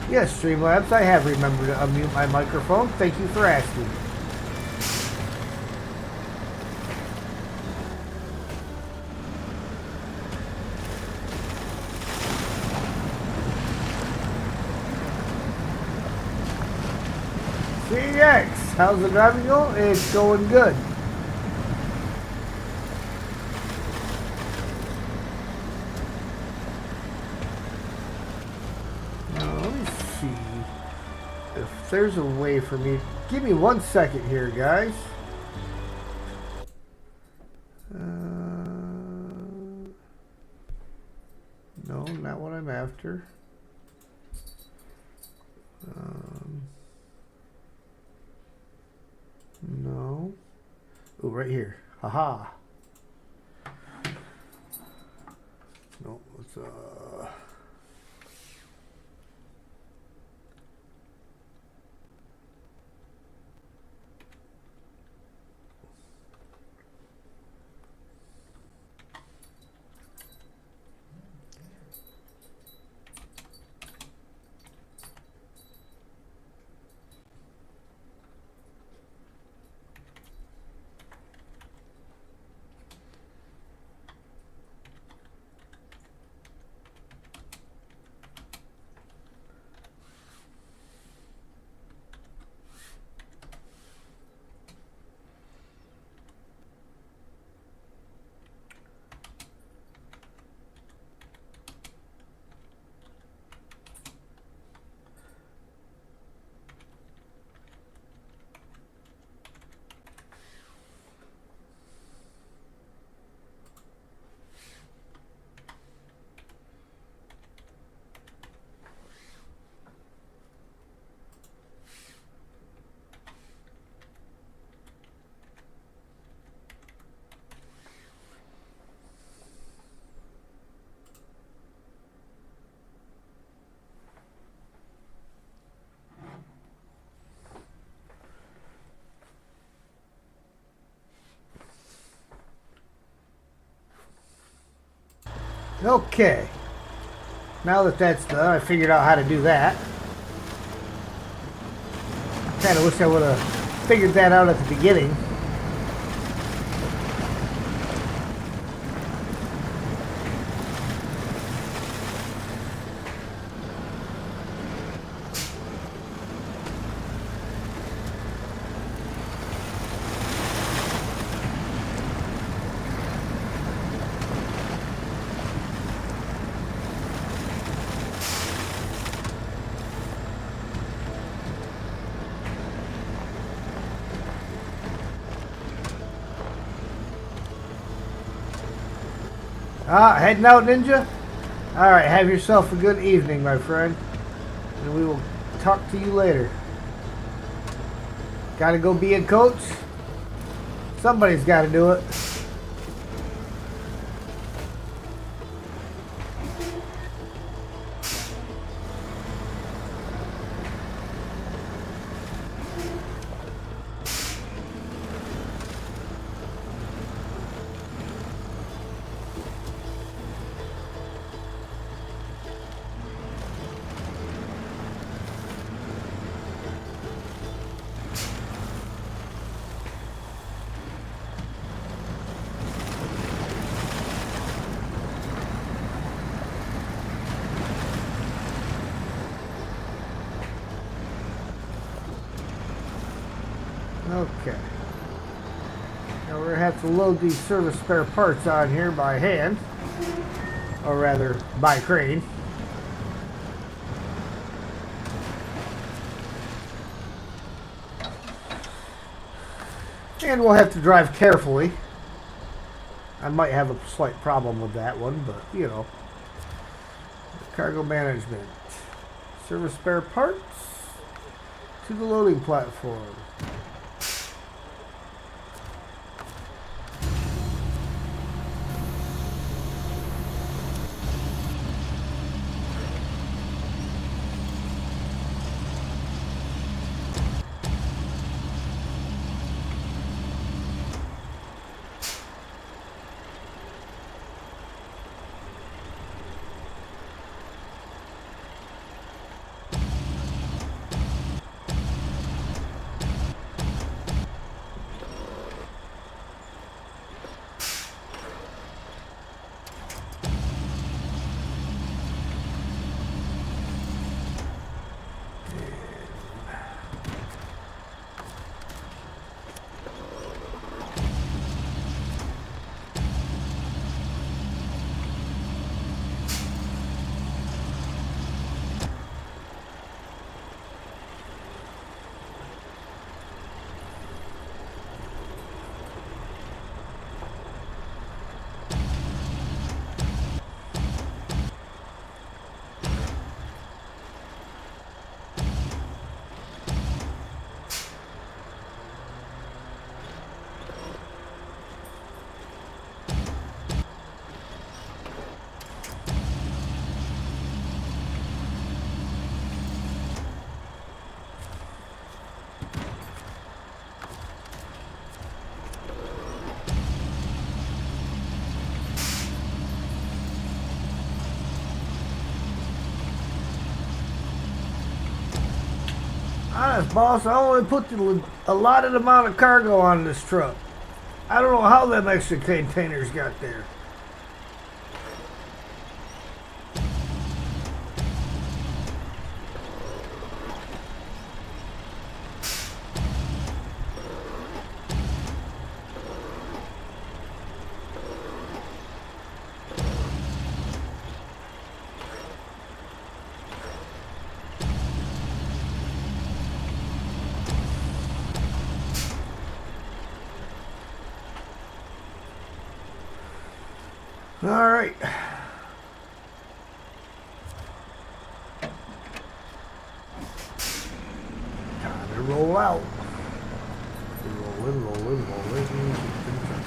Yes, Streamlabs, I have remembered to unmute my microphone. Thank you for asking. CX, how's the driving going? It's going good. Now, let me see if there's a way for me. Give me 1 second here, guys. No, not what I'm after. No. Oh, right here. Haha. No, let's okay. Now that that's done, I figured out how to do that. Kind of wish I would have figured that out at the beginning. Heading out, Ninja? Alright, have yourself a good evening, my friend. And we will talk to you later. Gotta go be a coach? Somebody's gotta do it. Okay. Now we're going to have to load these service spare parts on here by hand. Or rather, by crane. And we'll have to drive carefully. I might have a slight problem with that one, but you know. Cargo management. Service spare parts to the loading platform. Honest, boss, I only put the allotted amount of cargo on this truck. I don't know how them extra containers got there. All right. Time to roll out. Rolling, rolling, rolling.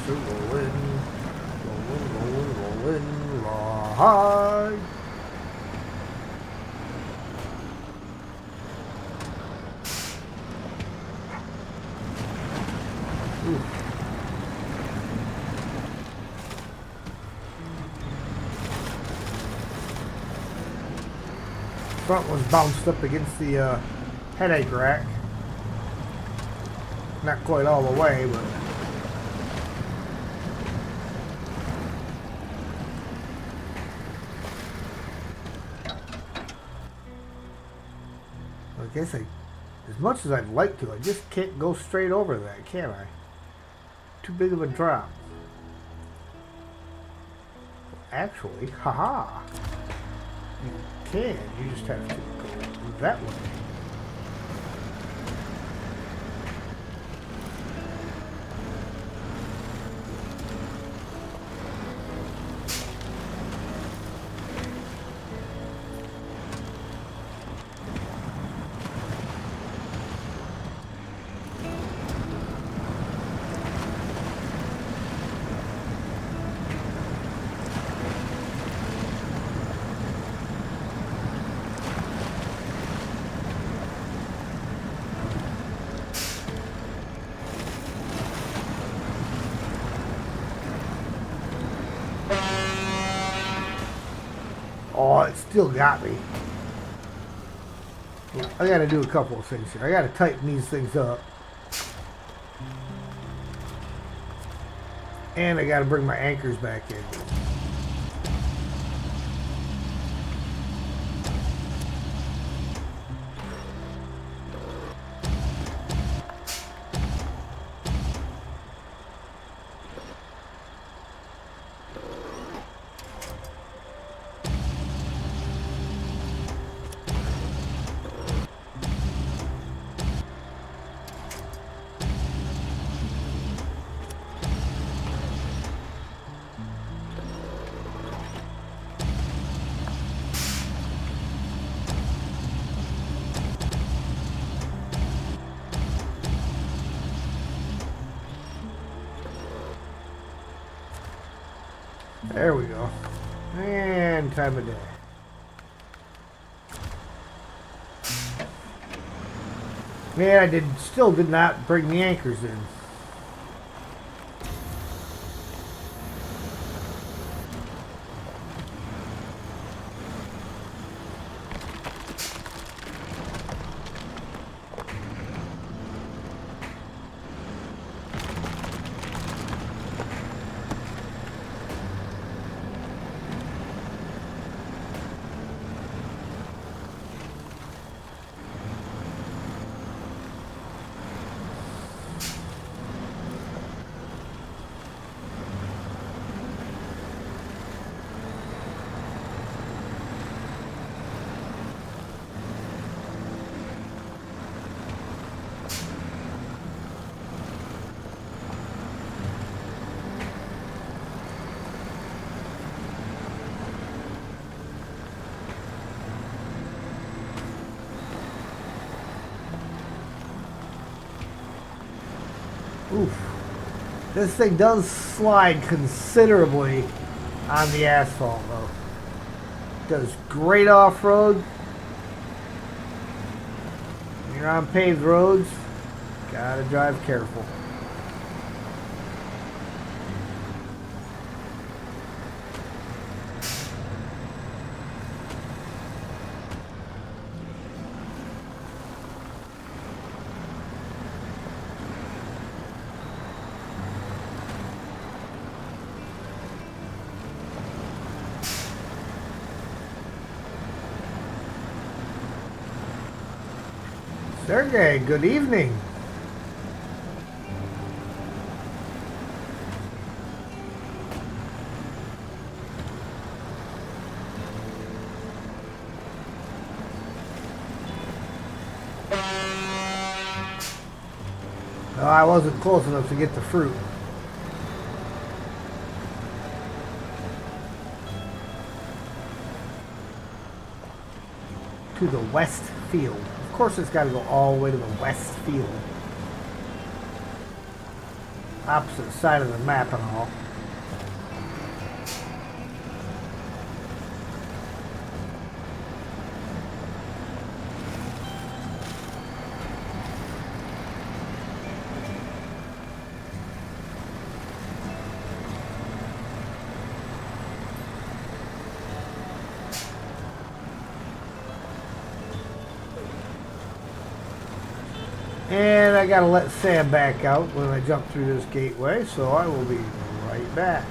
Rolling, rolling, rolling, rolling. Rawhide. Front one's bounced up against the headache rack. Not quite all the way, but I guess as much as I'd like to, I just can't go straight over that, can I? Too big of a drop. Actually, haha. You can, you just have to go that way. Oh, it still got me. I gotta do a couple of things here. I gotta tighten these things up. And I gotta bring my anchors back in. There we go. And time of day. Man, I still did not bring the anchors in. Oof. This thing does slide considerably on the asphalt, though. Does great off-road. When you're on paved roads, gotta drive careful. Sergey, good evening. No, I wasn't close enough to get the fruit. To the west field. Of course it's got to go all the way to the west field. Opposite side of the map and all. And I gotta let Sam back out when I jump through this gateway, so I will be right back.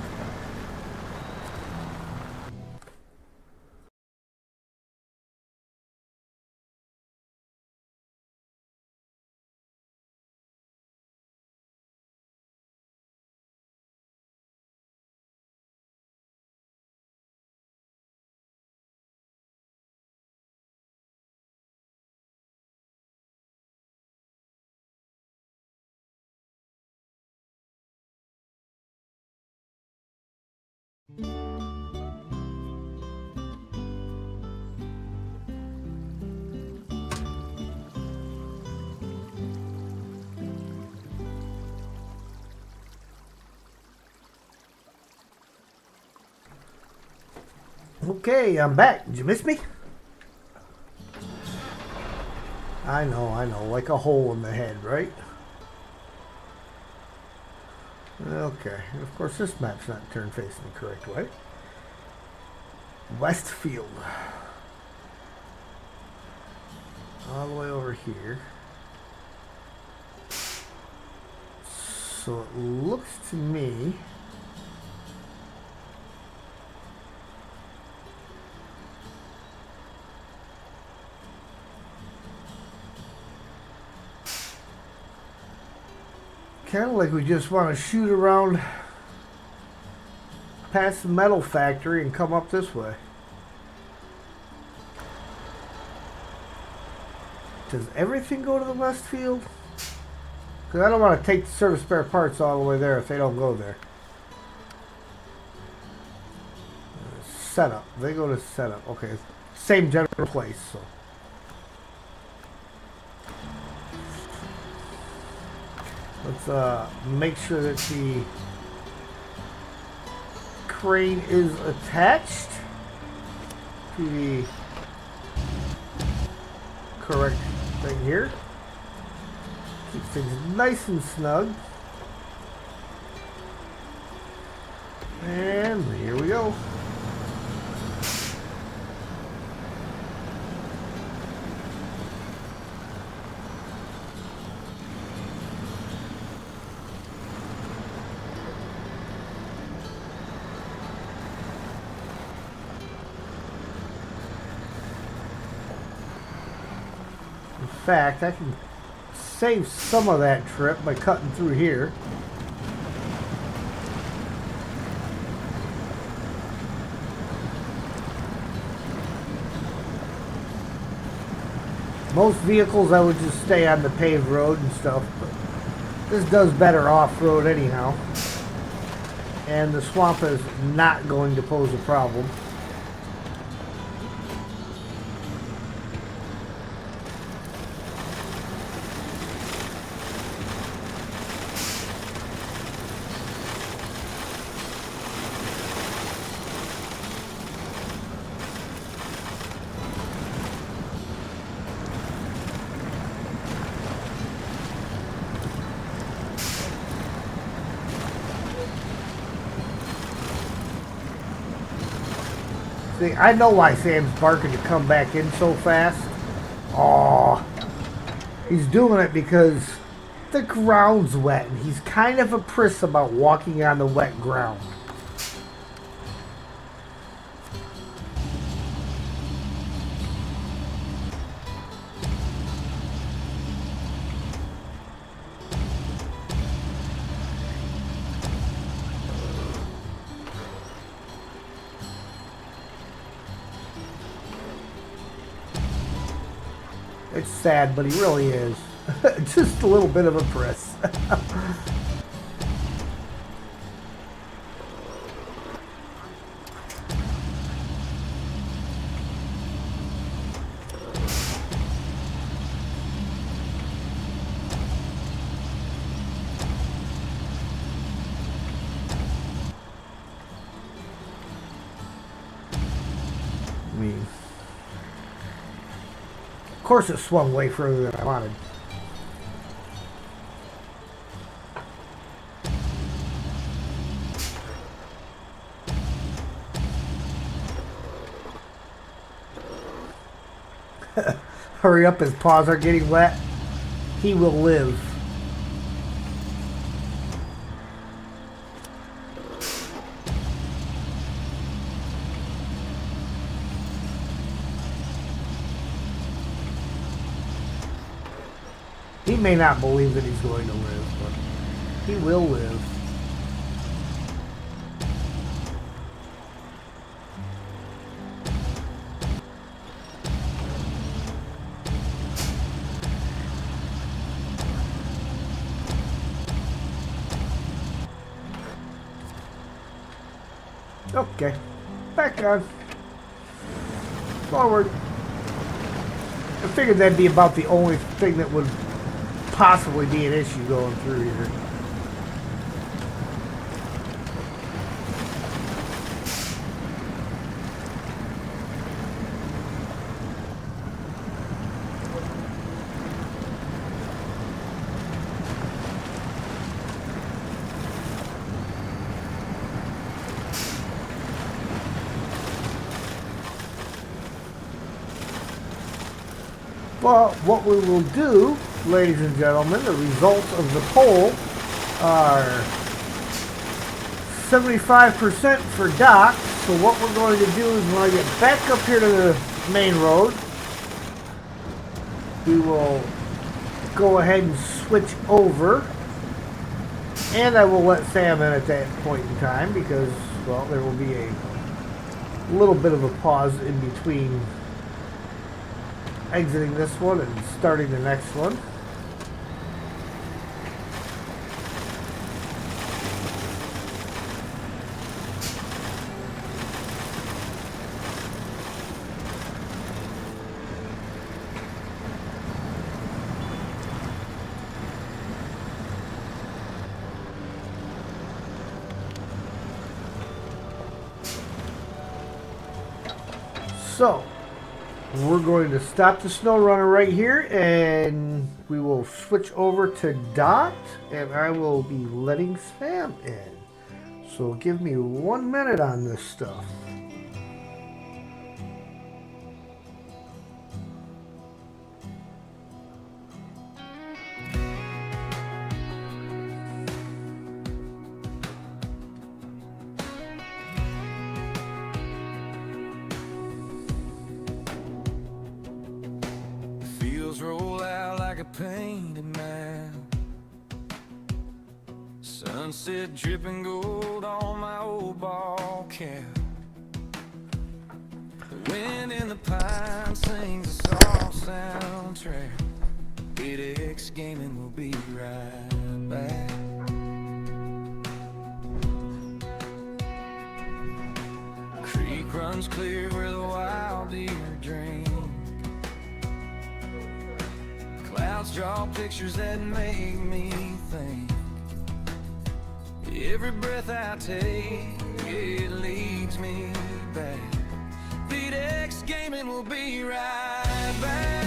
Okay, I'm back. Did you miss me? I know, like a hole in the head, right? Okay, and of course this map's not turned facing the correct way. Westfield. All the way over here. So it looks to me kind of like we just want to shoot around past the metal factory and come up this way. Does everything go to the west field? Because I don't want to take the service spare parts all the way there if they don't go there. Setup. They go to setup. Okay. Same general place. So. Let's make sure that the crane is attached to the correct thing here. Keep things nice and snug. And here we go. In fact, I can save some of that trip by cutting through here. Most vehicles I would just stay on the paved road and stuff, but this does better off-road anyhow. And the swamp is not going to pose a problem. See, I know why Sam's barking to come back in so fast. Aw. He's doing it because the ground's wet and he's kind of a priss about walking on the wet ground. It's sad, but he really is. Just a little bit of a priss. I mean, of course it swung way further than I wanted. Hurry up, his paws are getting wet. He will live. He may not believe that he's going to live, but he will live. Okay, back on. Forward. I figured that'd be about the only thing that would possibly be an issue going through here. Well, what we will do, ladies and gentlemen, the results of the poll are 75% for Doc. So what we're going to do is when I get back up here to the main road, we will go ahead and switch over. And I will let Sam in at that point in time because, well, there will be a little bit of a pause in between exiting this one and starting the next one. So we're going to stop the Snowrunner right here and we will switch over to Dot and I will be letting Sam in. So give me 1 minute on this stuff. Roll out like a painted map. Sunset dripping gold on my old ball cap. The wind in the pine sings a soft soundtrack. 8X gaming will be right back. Creek runs clear where the wild deer drink. Clouds draw pictures that make me think. Every breath I take, it leads me back. 8X gaming will be right back.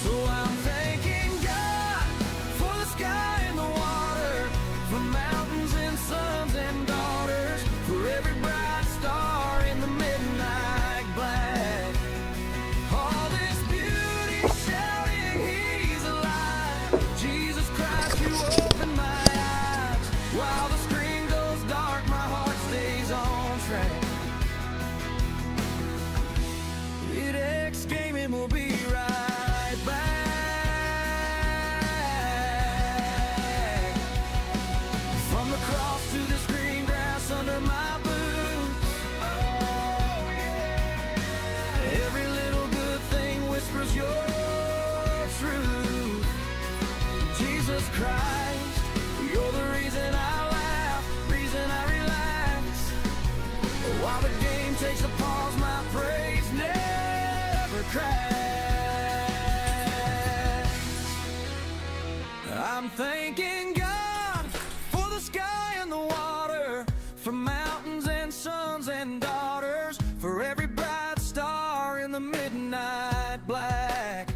So I'm thanking God for the sky and the water, for mountains and sons and daughters, for every bright star in the midnight black. All this beauty shouting, He's alive. Jesus Christ, you open my eyes. While the screen goes dark, my heart stays on track. Jesus Christ, you're the reason I laugh, reason I relax. While the game takes a pause, my praise never cracks. I'm thanking God for the sky and the water, for mountains and sons and daughters, for every bright star in the midnight black.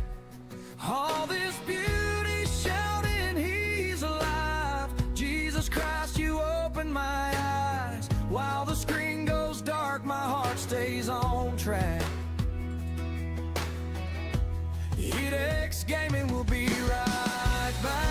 All this beauty shouting, He's alive. Jesus Christ, you open my eyes. While the screen goes dark, my heart stays on track. EDX Gaming will be right back.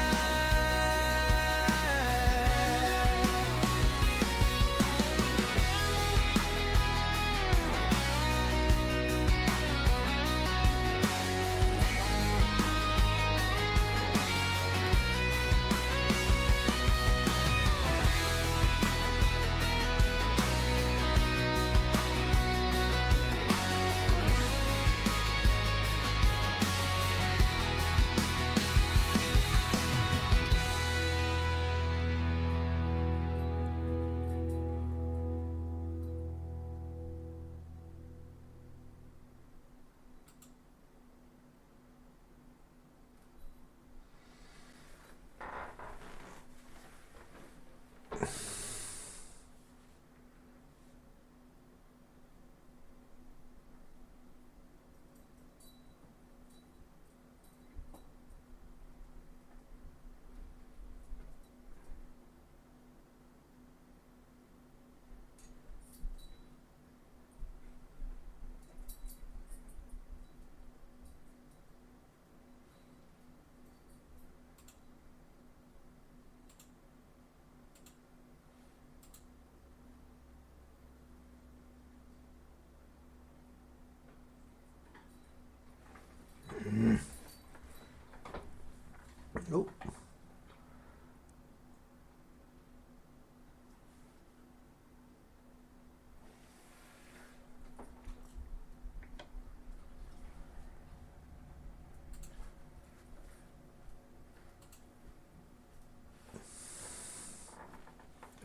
Nope.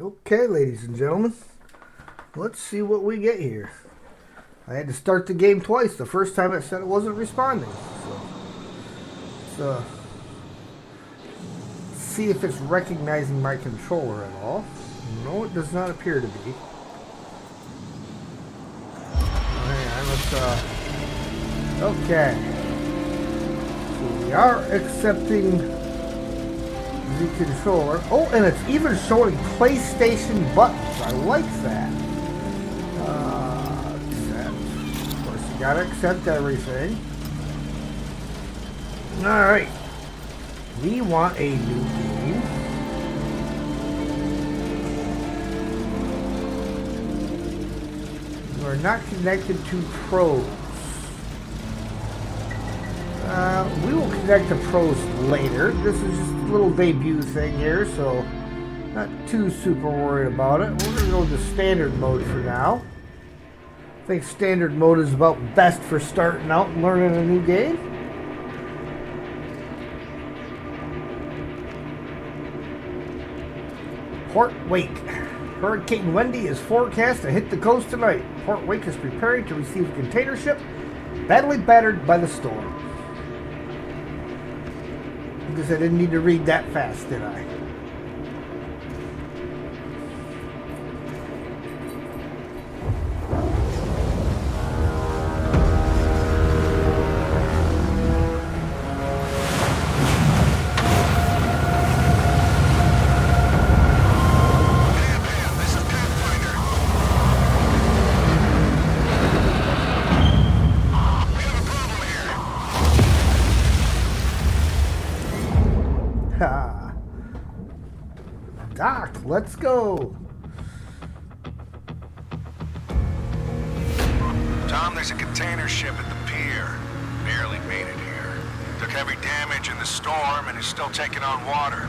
Okay, ladies and gentlemen, let's see what we get here. I had to start the game twice. The first time it said it wasn't responding. So, see if it's recognizing my controller at all. No, it does not appear to be. Okay. So we are accepting the controller. Oh, and it's even showing PlayStation buttons. I like that. Accept. Of course, you gotta accept everything. Alright. We want a new game. We're not connected to pros. We will connect to pros later. This is just a little debut thing here, so not too super worried about it. We're going to go to standard mode for now. I think standard mode is about best for starting out and learning a new game. Port Wake. Hurricane Wendy is forecast to hit the coast tonight. Port Wake is preparing to receive a container ship badly battered by the storm. Because I didn't need to read that fast, did I? Doc, let's go. Tom, there's a container ship at the pier. Barely made it here. Took heavy damage in the storm and is still taking on water.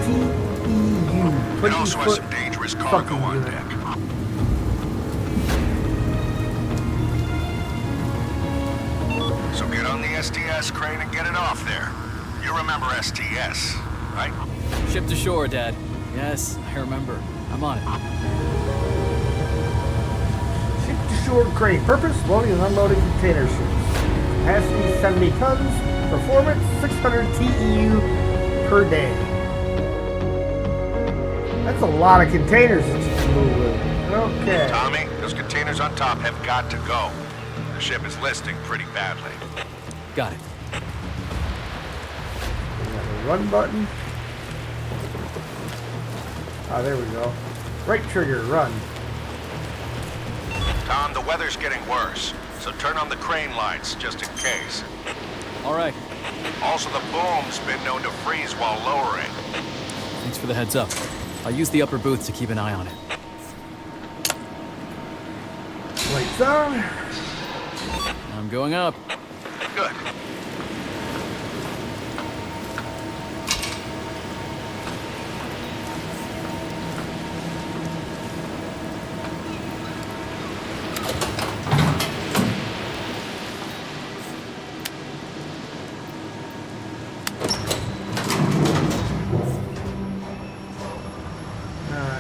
TEU. It also has some dangerous cargo on deck. STS crane and get it off there. You remember STS, right? Ship to shore, Dad. Yes, I remember. I'm on it. Ship to shore crane. Purpose, loading and unloading container ships. Capacity 70 tons. Performance 600 TEU per day. That's a lot of containers that you can move with. Okay. Tommy, those containers on top have got to go. The ship is listing pretty badly. Got it. We got the run button. Ah, there we go. Right trigger, run. Tom, the weather's getting worse, so turn on the crane lights just in case. All right. Also, the boom's been known to freeze while lowering. Thanks for the heads up. I'll use the upper booth to keep an eye on it. Lights on. I'm going up. Good.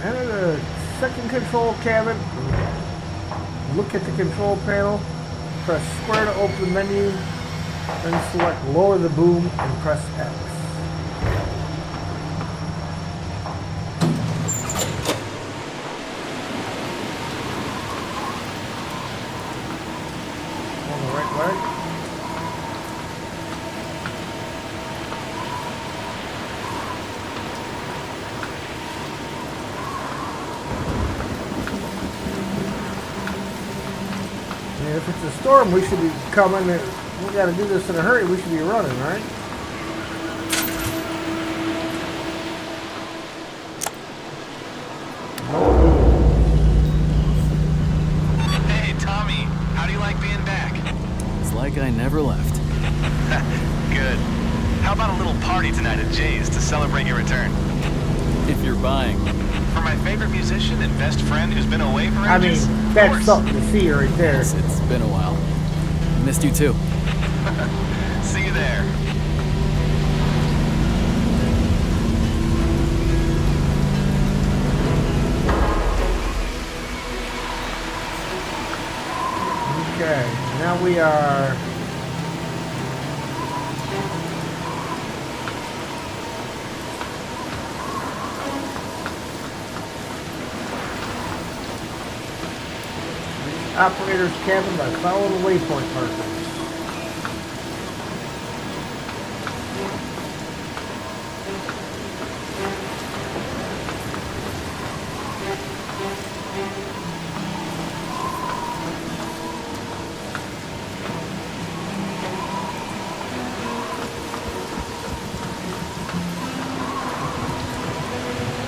Enter the second control cabin. Look at the control panel. Press square to open the menu. Then select lower the boom and press X. On the right leg. And if it's a storm, we should be coming. We got to do this in a hurry. We should be running, right? Hey, Tommy, how do you like being back? It's like I never left. Good. How about a little party tonight at Jay's to celebrate your return? If you're buying. For my favorite musician and best friend who's been away for I mean, ages? Of that's course. something to see right there. It's been a while. Missed you too. See you there. Okay, now we are. Operator's cabin by following the waypoint markers.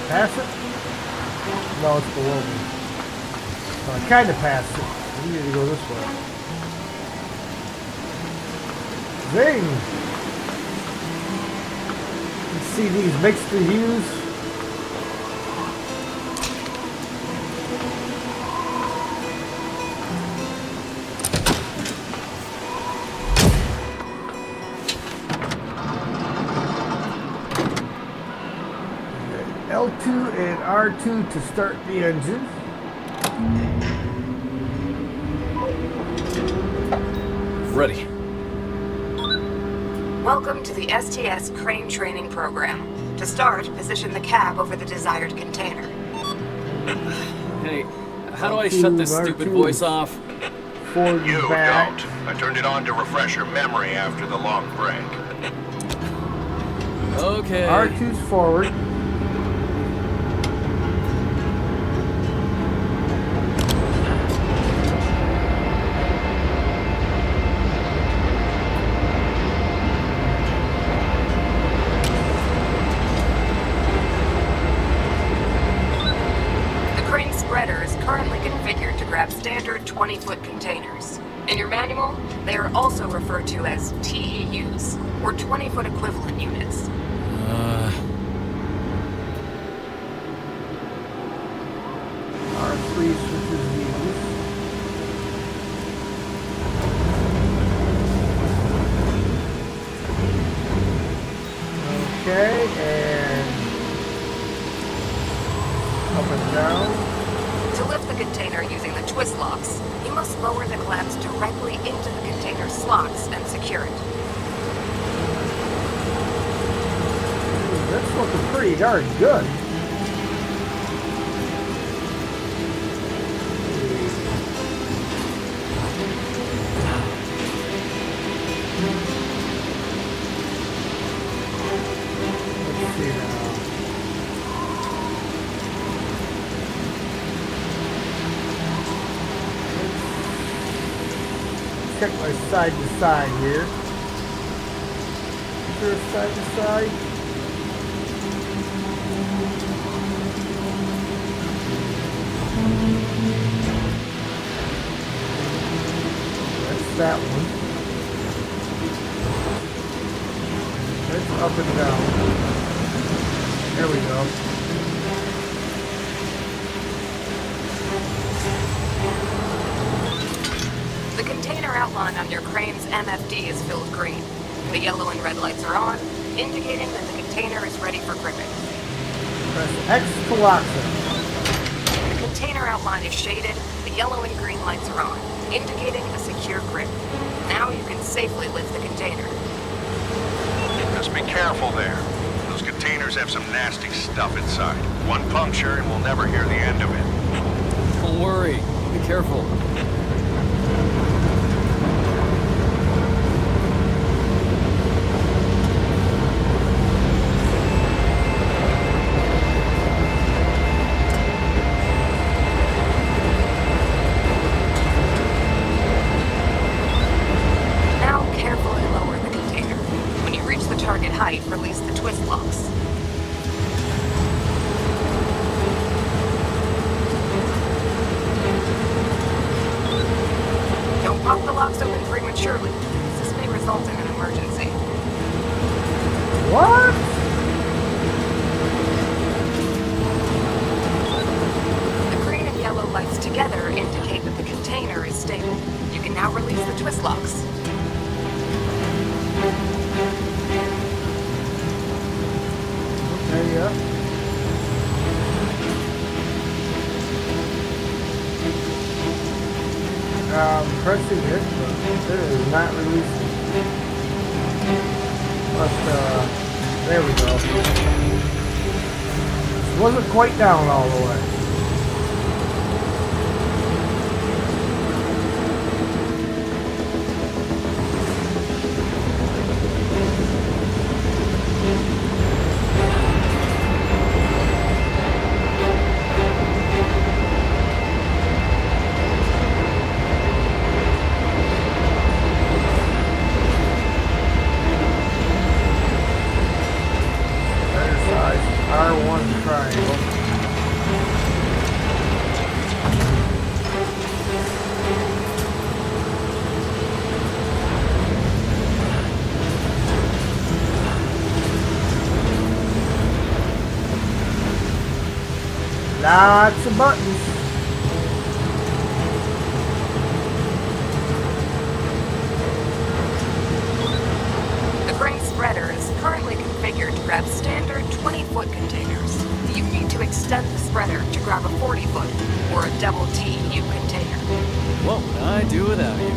Pass it? No, it's below me. I kind of passed it. We need to go this way. Zing! You see these mixed reviews? L2 and R2 to start the engine. Ready. Welcome to the STS crane training program. To start, position the cab over the desired container. Hey, how do I shut this stupid voice off? Forward You and back. don't. I turned it on to refresh your memory after the long break. Okay. R2's forward. The crane spreader is currently configured to grab standard 20-foot containers. In your manual, they are also referred to as TEUs, or 20-foot equivalent units. R3 switches views. pretty darn good. Let's see now. Check my side to side here. Is there a side to side? That's that one. That's up and down. There we go. The container outline on your crane's MFD is filled green. The yellow and red lights are on, indicating that the container is ready for gripping. Press X to lock them. The container outline is shaded, the yellow and green lights are on, indicating a secure grip. Now you can safely lift the container. Just be careful there. Those containers have some nasty stuff inside. One puncture and we'll never hear the end of it. Don't worry. Be careful. Now carefully lower the container. When you reach the target height, release the twist locks. Don't pop the locks open prematurely. This may result in an emergency. What? The green and yellow lights together indicate that the container is stable. You can now release the twist locks. Okay, yeah. Pressing it, but it is not releasing. But, there we go. It wasn't quite down all the way. Better size R1 triangle. Lots of buttons. The crane spreader is currently configured to grab standard 20-foot containers. You need to extend the spreader to grab a 40-foot or a double TEU container. What would I do without you?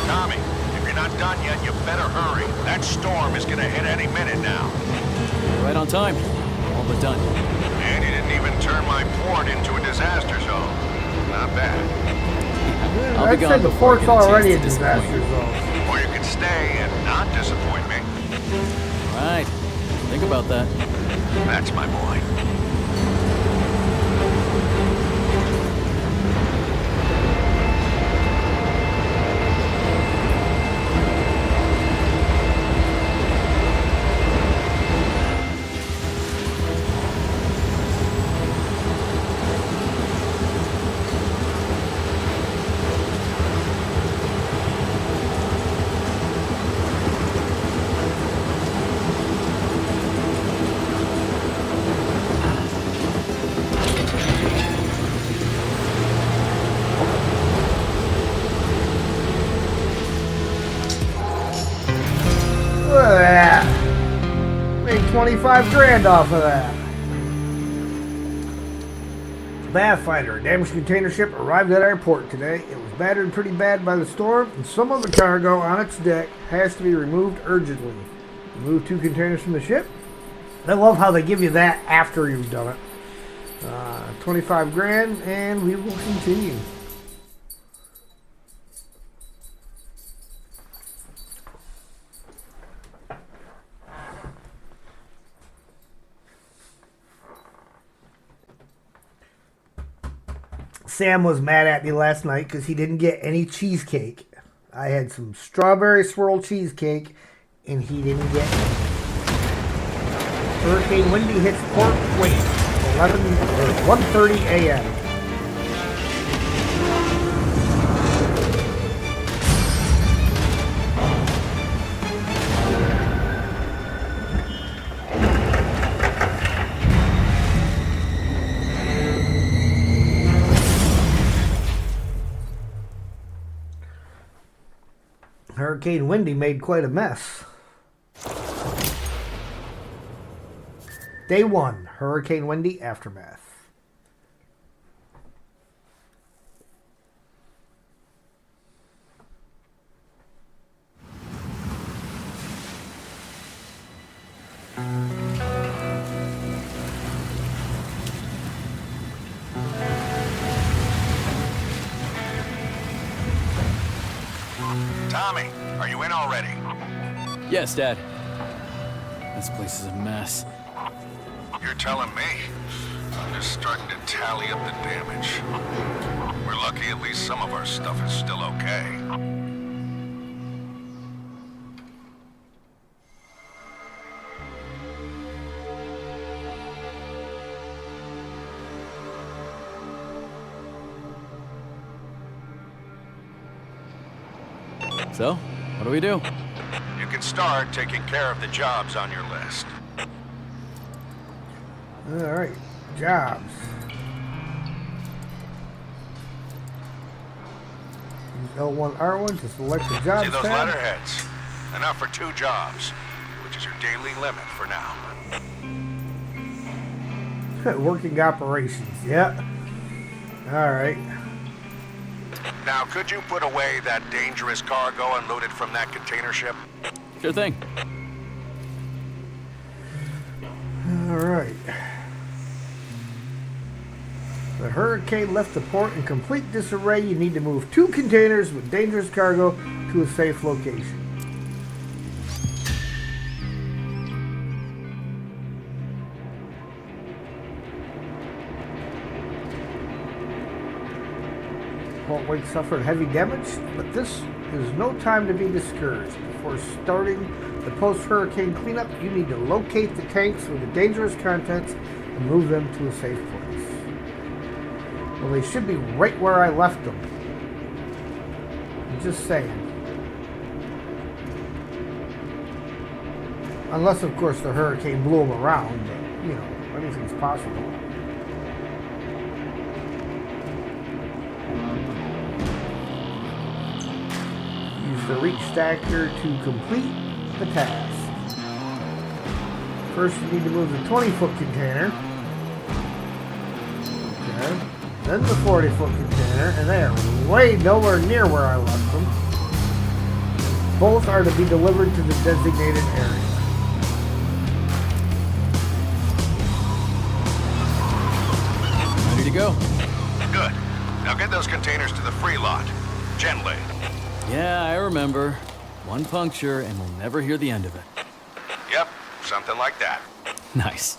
Tommy, if you're not done yet, you better hurry. That storm is gonna hit any minute now. Right on time. All but done. And you didn't even turn my port into a disaster zone. Not bad. I'll be I'd say gone the before I port's get a chance already to a disappoint disaster you. zone. Or you can stay and not disappoint me. Right. Think about that. That's my boy. Make 25 grand off of that. Pathfinder, a damaged container ship, arrived at our port today. It was battered pretty bad by the storm, and some of the cargo on its deck has to be removed urgently. Remove 2 containers from the ship. I love how they give you that after you've done it. 25 grand, and we will continue. Sam was mad at me last night because he didn't get any cheesecake. I had some strawberry swirl cheesecake, and he didn't get any. Hurricane Wendy hits Port Wait, 1:30 a.m. Hurricane Wendy made quite a mess. Day 1, Hurricane Wendy aftermath. Tommy, are you in already? Yes, Dad. This place is a mess. You're telling me? I'm just starting to tally up the damage. We're lucky at least some of our stuff is still okay. So, what do we do? You can start taking care of the jobs on your list. Alright, jobs. Use L1, R1 to select the jobs See those tab. letterheads? Enough for 2 jobs, which is your daily limit for now. Working operations, yeah. Alright. Now, could you put away that dangerous cargo unloaded from that container ship? Sure thing. Alright. The Hurricane left the port in complete disarray. You need to move 2 containers with dangerous cargo to a safe location. Port Wake suffered heavy damage, but this is no time to be discouraged. Before starting the post-hurricane cleanup, you need to locate the tanks with the dangerous contents and move them to a safe place. Well, they should be right where I left them. I'm just saying. Unless, of course, the hurricane blew them around, but, you know, anything's possible. Use the reach stacker to complete the task. First, you need to move the 20-foot container. Okay. Then the 40-foot container, and they are way nowhere near where I left them. Both are to be delivered to the designated area. Ready to go. Good. Now get those containers to the free lot. Gently. Yeah, I remember. One puncture and we'll never hear the end of it. Yep, something like that. Nice.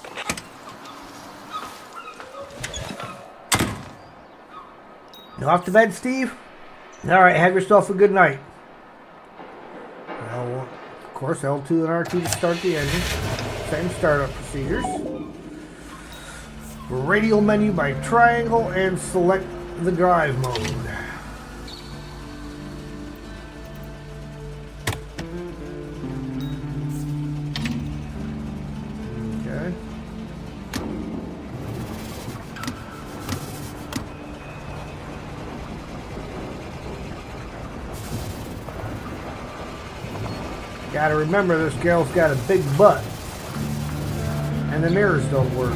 You off to bed, Steve? Alright, have yourself a good night. Well, of course, L2 and R2 to start the engine. Same startup procedures. Radial menu by triangle and select the drive mode. Okay. Gotta remember, this girl's got a big butt. And the mirrors don't work.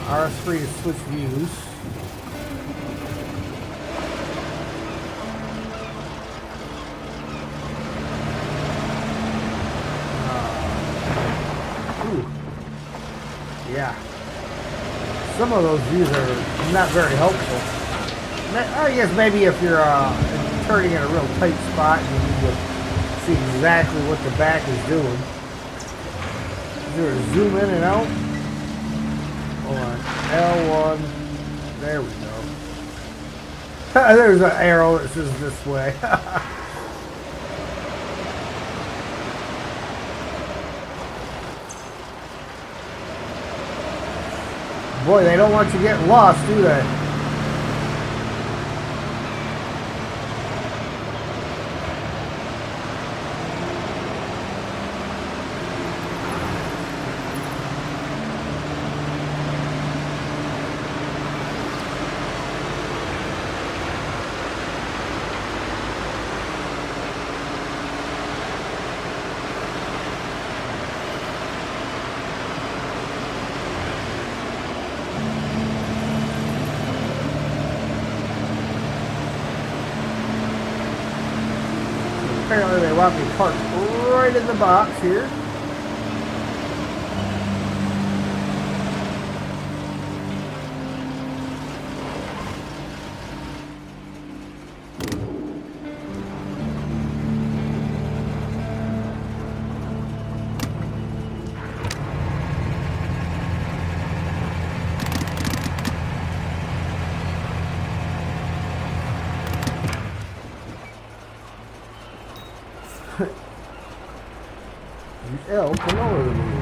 RS3 to switch views. Yeah. Some of those views are not very helpful. I guess maybe if you're turning in a real tight spot and you need to see exactly what the back is doing. Is there a zoom in and out? Hold on. L1. There we go. There's an arrow that says this way. Boy, they don't want you getting lost, do they? Apparently they want me parked right in the box here. Use L to lower the move.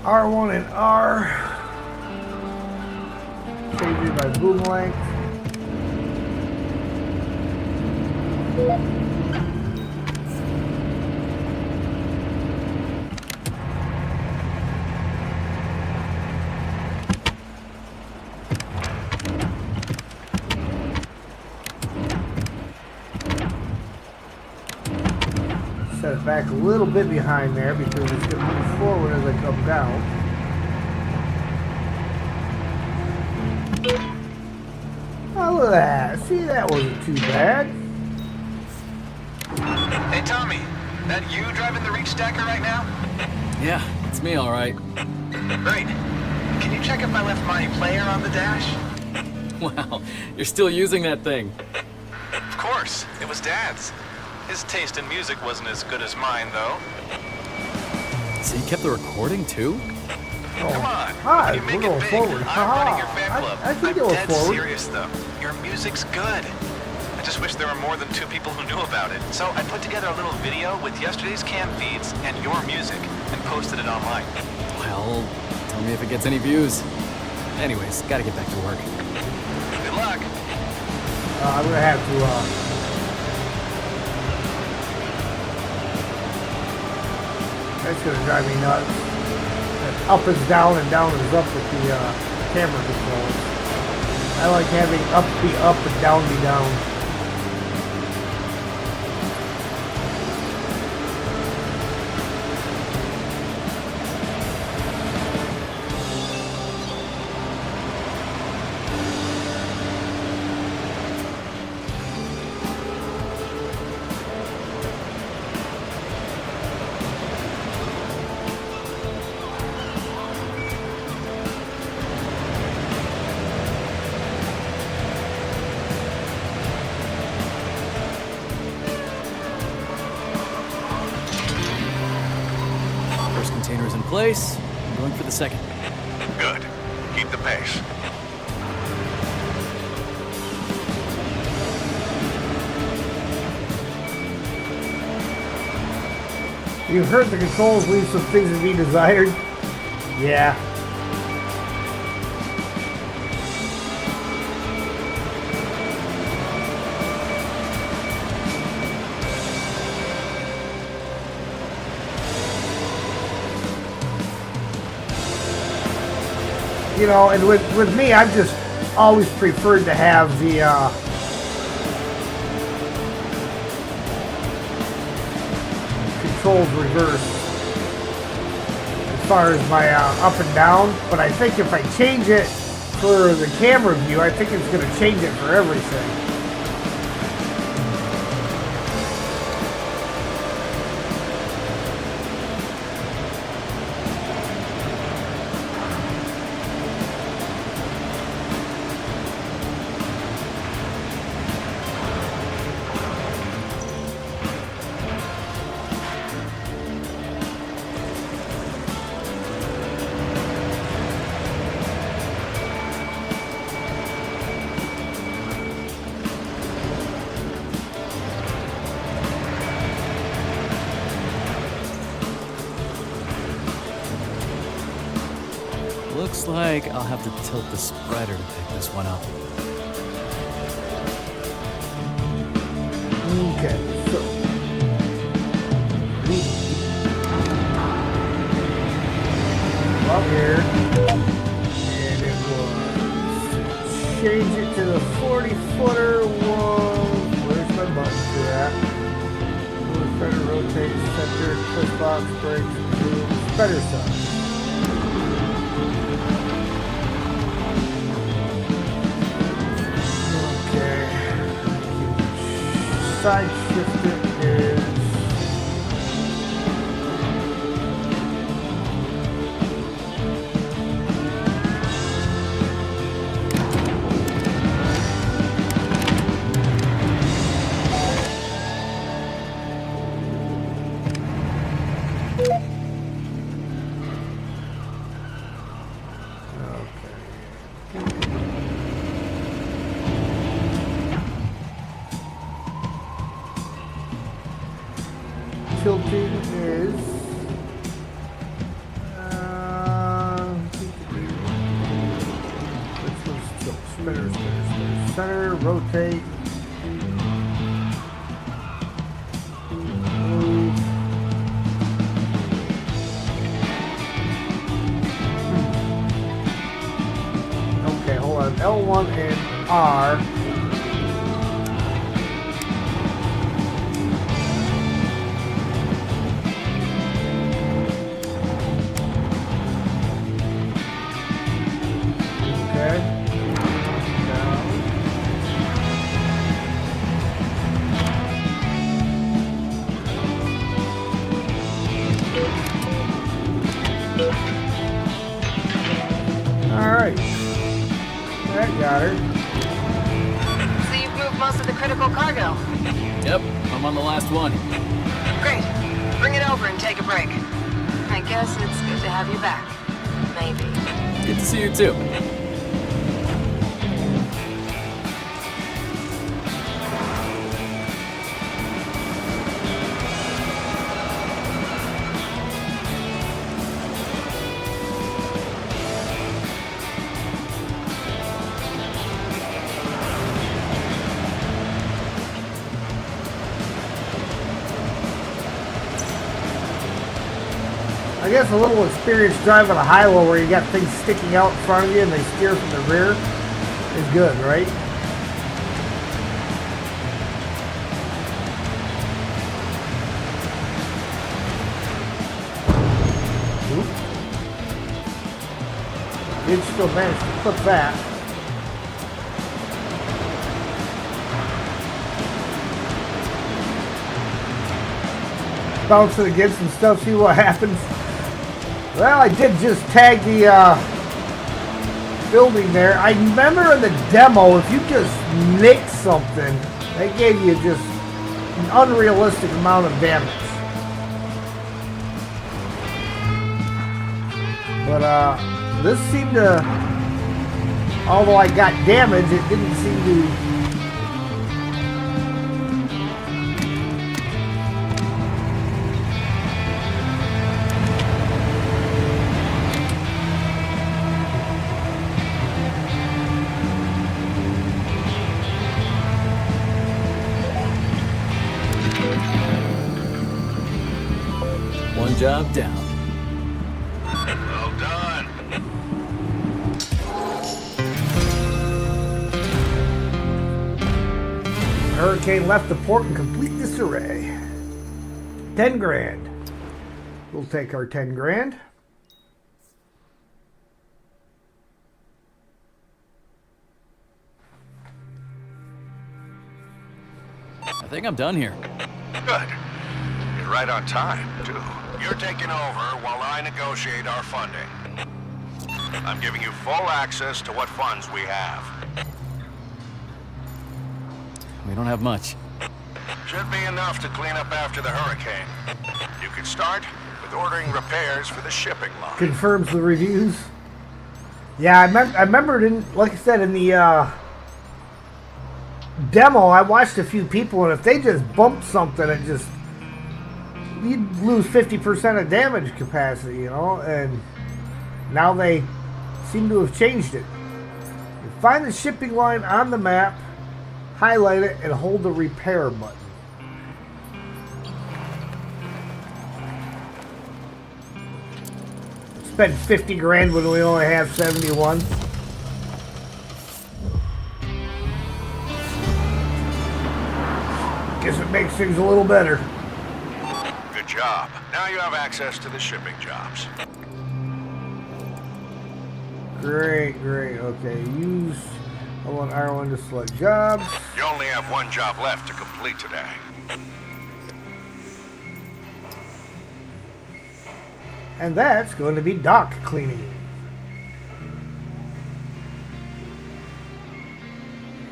R1 and R. Change it by boom length. Set it back a little bit behind there because it's going to move forward as I come down. Oh, look at that. See, that wasn't too bad. Hey, Tommy, that you driving the reach stacker right now? Yeah, it's me, all right. Great. Can you check if I left my player on the dash? Wow, you're still using that thing. Of course. It was Dad's. His taste in music wasn't as good as mine, though. So you kept the recording, too? Come on. Hi, you make we're it going big. forward. I'm running your fan I- club. I can I'm go dead forward. serious, though. Your music's good. I just wish there were more than 2 people who knew about it. So I put together a little video with yesterday's cam feeds and your music and posted it online. Well, tell me if it gets any views. Anyways, gotta get back to work. Good luck. I'm going to have to, that's going to drive me nuts. Up is down and down is up with the camera controls. I like having up be up and down be down. First container's in place. I'm going for the second. Good. Keep the pace. You've heard the controls leave some things to be desired? Yeah. You know, and with me, I've just always preferred to have the controls reversed as far as my up and down, but I think if I change it for the camera view, I think it's going to change it for everything. Looks like I'll have to tilt the spreader to pick this one up. Okay, so up here, and it will change it to the 40-footer. Where's my button for that? Spreader, rotate, center, push box, brakes, move, spreader size. Side shifter is tilting is this one's tilt, spinner, center, rotate, move. Okay, hold on, L1 and R. Alright. That got her. So you've moved most of the critical cargo. Yep, I'm on the last one. Great. Bring it over and take a break. I guess it's good to have you back. Maybe. Good to see you too. I guess a little experience driving a highway where you got things sticking out in front of you and they steer from the rear is good, right? Oop. Did still manage to clip that. Bounce it against some stuff, see what happens. Well, I did just tag the building there. I remember in the demo, if you just nick something, they gave you just an unrealistic amount of damage. But this seemed to, although I got damage, it didn't seem to. One job down. Well done. Hurricane left the port in complete disarray. 10 grand. We'll take our 10 grand. I think I'm done here. Good. You're right on time, too. You're taking over while I negotiate our funding. I'm giving you full access to what funds we have. We don't have much. Should be enough to clean up after the hurricane. You can start with ordering repairs for the shipping line. Confirms the reviews. Yeah, I remember, like I said, in the demo, I watched a few people, and if they just bumped something, you'd lose 50% of damage capacity, you know, and now they seem to have changed it. You find the shipping line on the map, highlight it, and hold the repair button. Spend 50 grand when we only have 71. Guess it makes things a little better. Good job. Now you have access to the shipping jobs. Great, great. Okay, use L1 R1 to select jobs. You only have one job left to complete today. And that's going to be dock cleaning.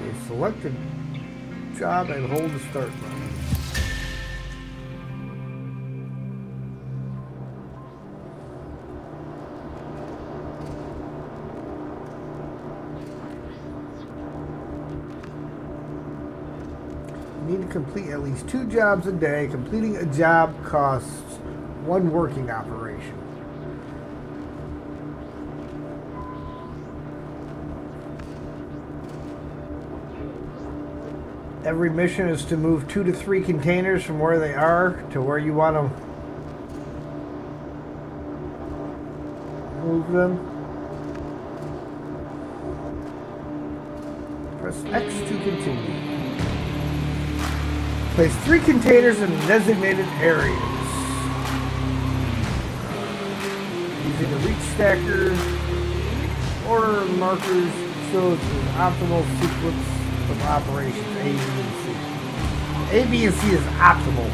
Okay, select the job and hold the start button. You need to complete at least 2 jobs a day. Completing a job costs 1 working operation. Every mission is to move 2 to 3 containers from where they are to where you want to move them. Press X to continue. Place 3 containers in designated areas. Using a reach stacker, order markers shows an optimal sequence of operations, A, B, and C. A, B, and C is optimal.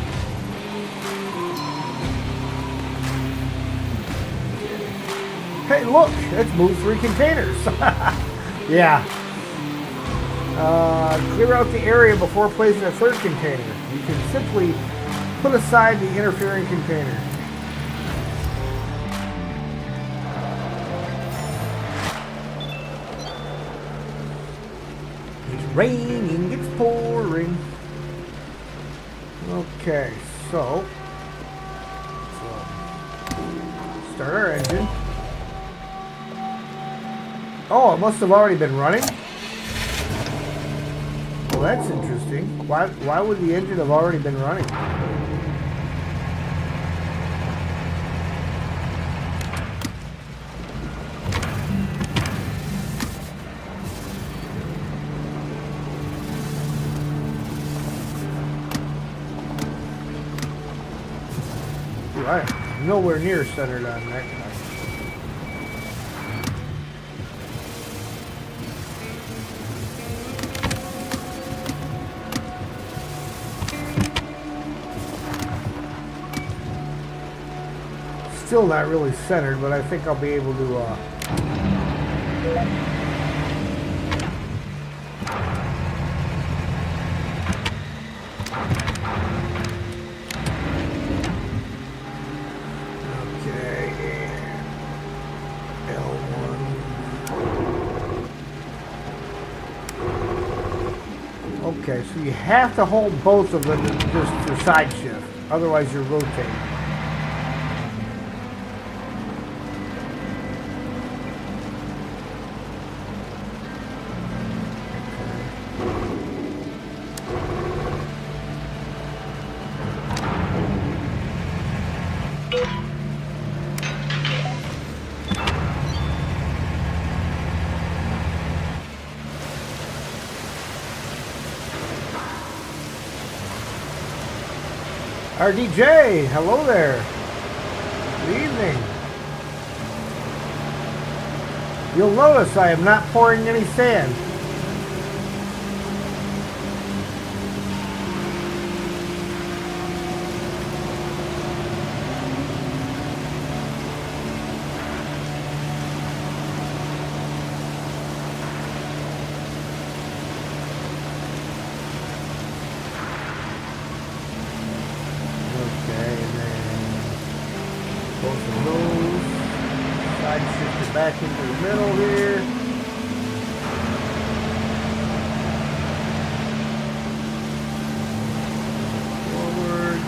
Hey, look! Let's move 3 containers. Yeah. Clear out the area before placing a 3rd container. You can simply put aside the interfering container. It's raining, it's pouring. Okay, so start our engine. Oh, it must have already been running. Well, that's interesting. Why would the engine have already been running? Right, nowhere near centered on that guy. Still not really centered, but I think I'll be able to Okay, so you have to hold both of them just for side shift, otherwise you're rotating. RDJ, hello there. Good evening. You'll notice I am not pouring any sand. Back into the middle here. Forward.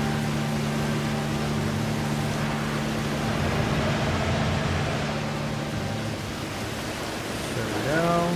Set it down.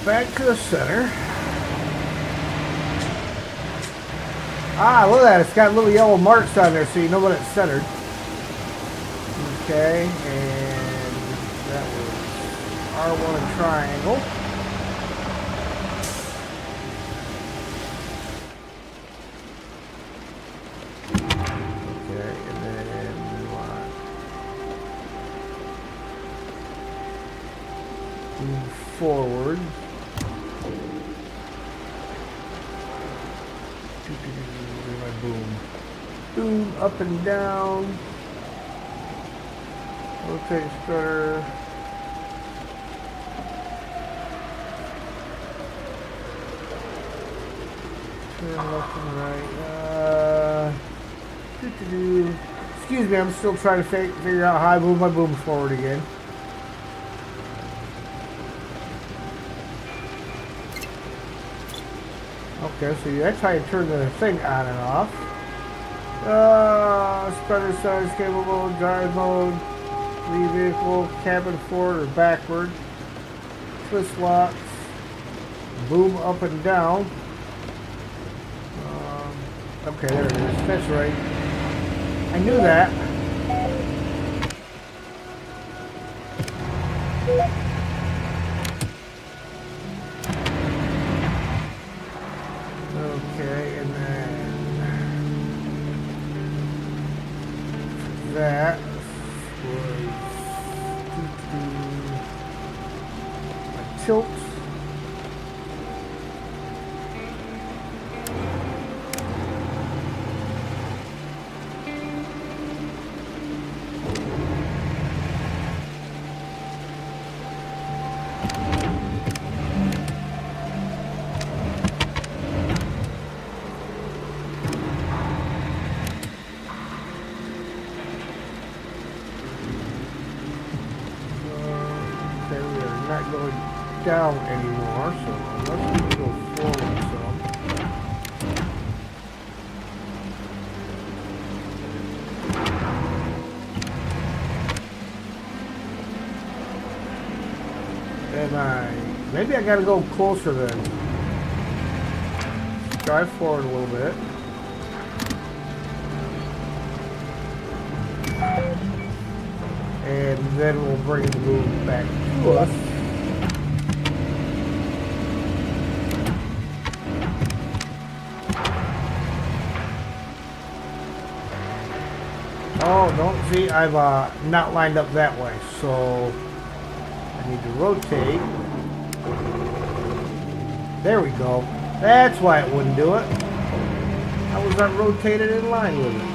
Back to the center. Ah, look at that. It's got little yellow marks on there so you know when it's centered. Okay, and that was R1 and triangle. Okay, and then we want to move forward. Boom. Boom, up and down. Rotate spreader. Turn left and right. Excuse me, I'm still trying to figure out how I move my booms forward again. Okay, so that's how you turn the thing on and off. Spreader size, cable mode, drive mode, lead vehicle, cabin forward or backward, twist locks, boom up and down. Okay, there it is. That's right. I knew that. Okay, and then that was a tilt. Not going down anymore, so let's go forward some. And maybe I gotta go closer then. Drive forward a little bit. And then we'll bring the move back to us. Oh, don't see, I've not lined up that way, so I need to rotate. There we go. That's why it wouldn't do it. I was not rotated in line with it.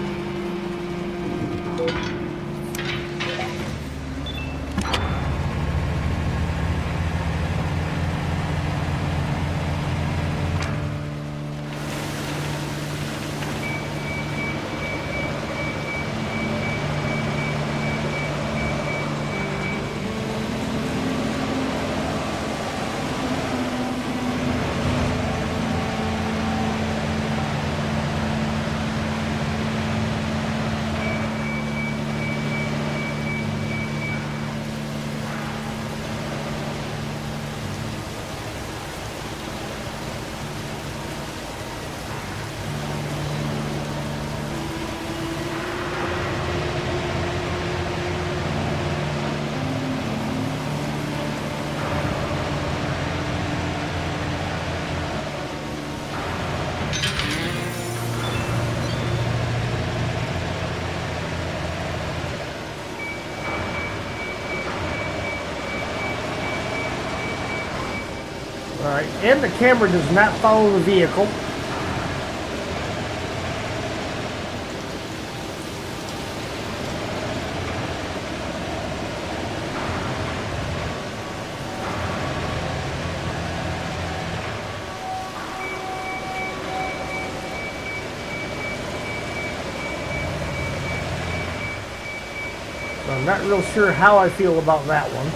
Alright, and the camera does not follow the vehicle. So I'm not real sure how I feel about that one.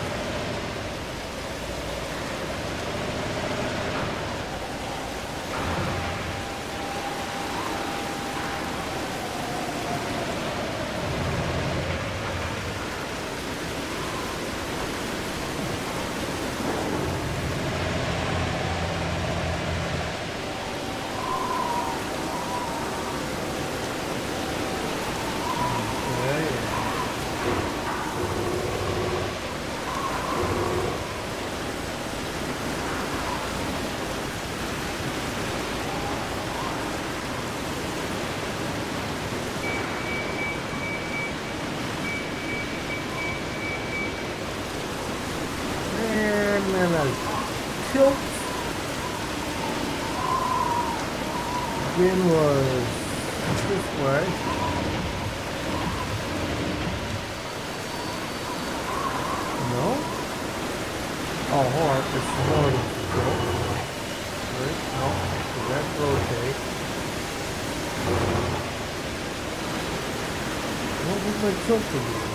And then a tilt. Again was this way. No? Oh, hold on. It's more than tilt. Right? No. So that rotate. What was my tilt again?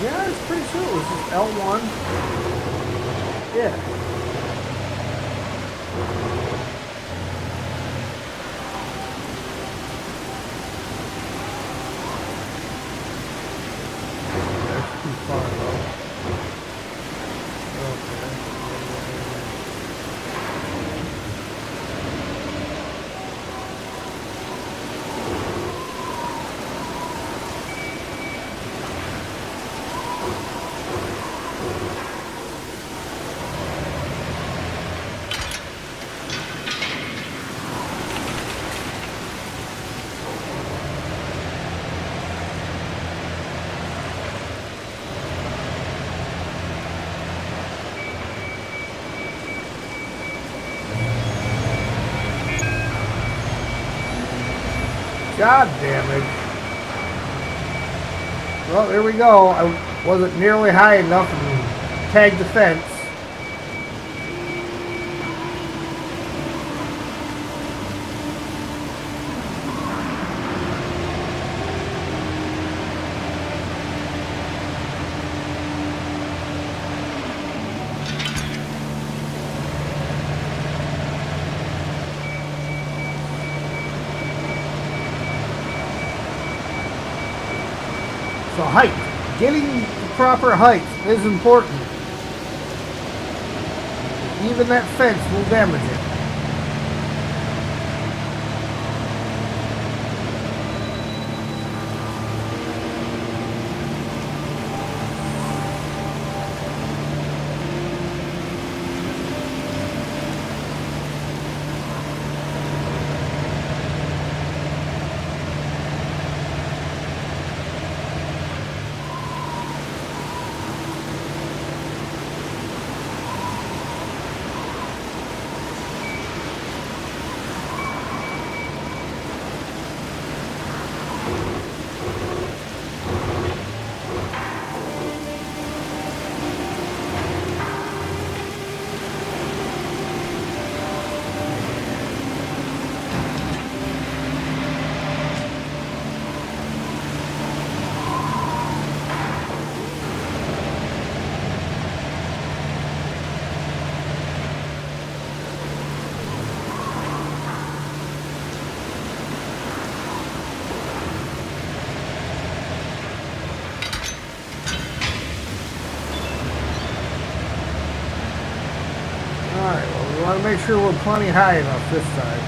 Yeah, it's pretty sure it was just L1. Yeah. That's too far though. Okay. God damn it. Well, there we go. I wasn't nearly high enough and tagged the fence. So height. Getting the proper height is important. Even that fence will damage it. Alright, well, we want to make sure we're plenty high enough this time.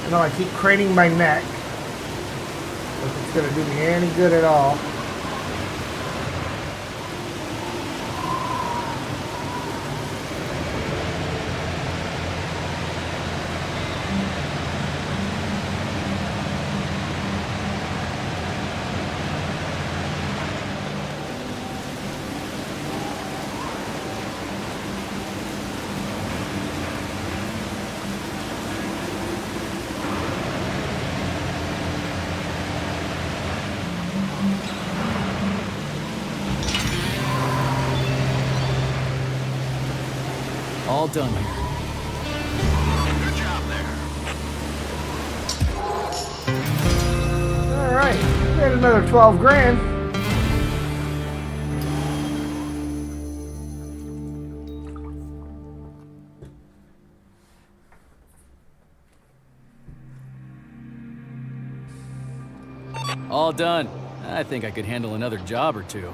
I know I keep craning my neck. If it's going to do me any good at all. All done here. Good job there. All right, we had another 12 grand. All done. I think I could handle another job or two.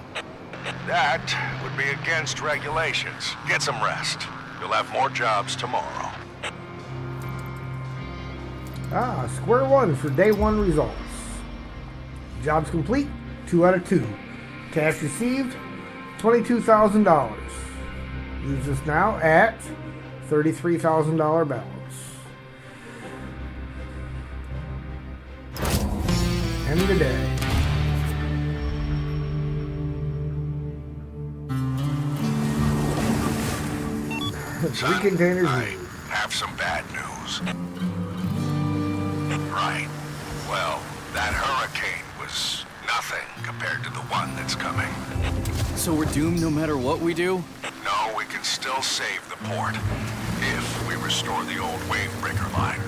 That would be against regulations. Get some rest. You'll have more jobs tomorrow. Square one for day one results. Jobs complete, 2 out of 2. Cash received, $22,000. Leaves us now at $33,000 balance. End of the day. Son, 3 containers. I have some bad news. Right. Well, that hurricane was nothing compared to the one that's coming. So we're doomed no matter what we do? No, we can still save the port if we restore the old wave breaker line.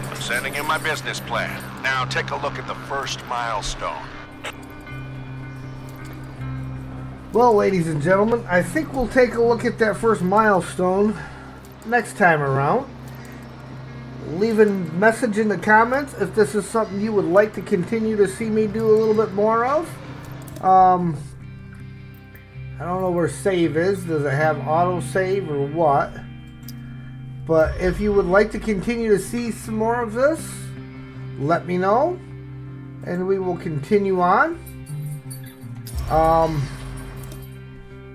I'm sending you my business plan. Now take a look at the first milestone. Well, ladies and gentlemen, I think we'll take a look at that first milestone next time around. Leave a message in the comments if this is something you would like to continue to see me do a little bit more of. I don't know where save is. Does it have auto save or what? But if you would like to continue to see some more of this, let me know, and we will continue on.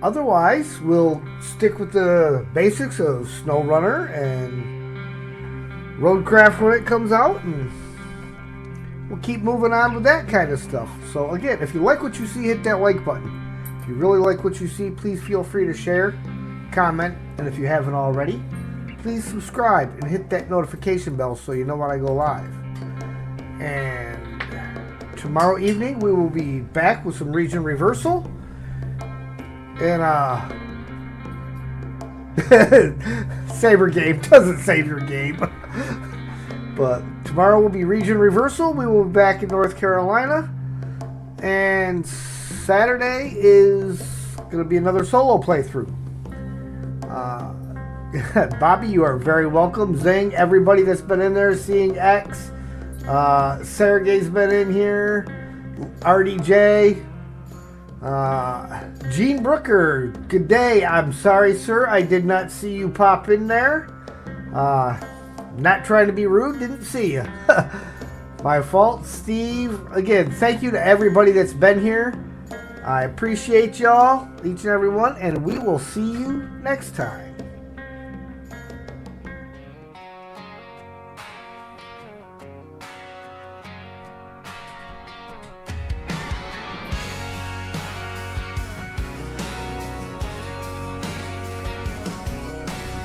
Otherwise, we'll stick with the basics of Snowrunner and Roadcraft when it comes out, and we'll keep moving on with that kind of stuff. So again, if you like what you see, hit that like button. If you really like what you see, please feel free to share, comment, and if you haven't already, please subscribe and hit that notification bell so you know when I go live. And tomorrow evening we will be back with some region reversal. And Saber game doesn't save your game. But tomorrow will be region reversal. We will be back in North Carolina. And Saturday is going to be another solo playthrough. Bobby, you are very welcome. Zing, everybody that's been in there, seeing X. Sergey's been in here. RDJ. Gene Brooker, good day. I'm sorry, sir. I did not see you pop in there. Not trying to be rude. Didn't see you. My fault. Steve, again, thank you to everybody that's been here. I appreciate y'all, each and every one, and we will see you next time.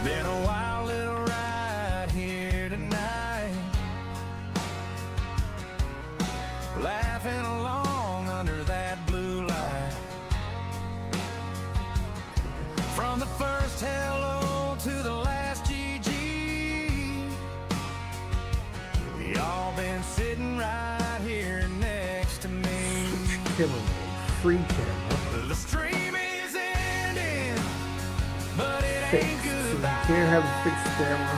Been a wild little ride here tonight, laughing along under that blue light. From the first hello to the last GG, y'all been sitting right here next to me. Free camera. The stream is ending, but it ain't Fixed. So you goodbye. can't have a fixed camera.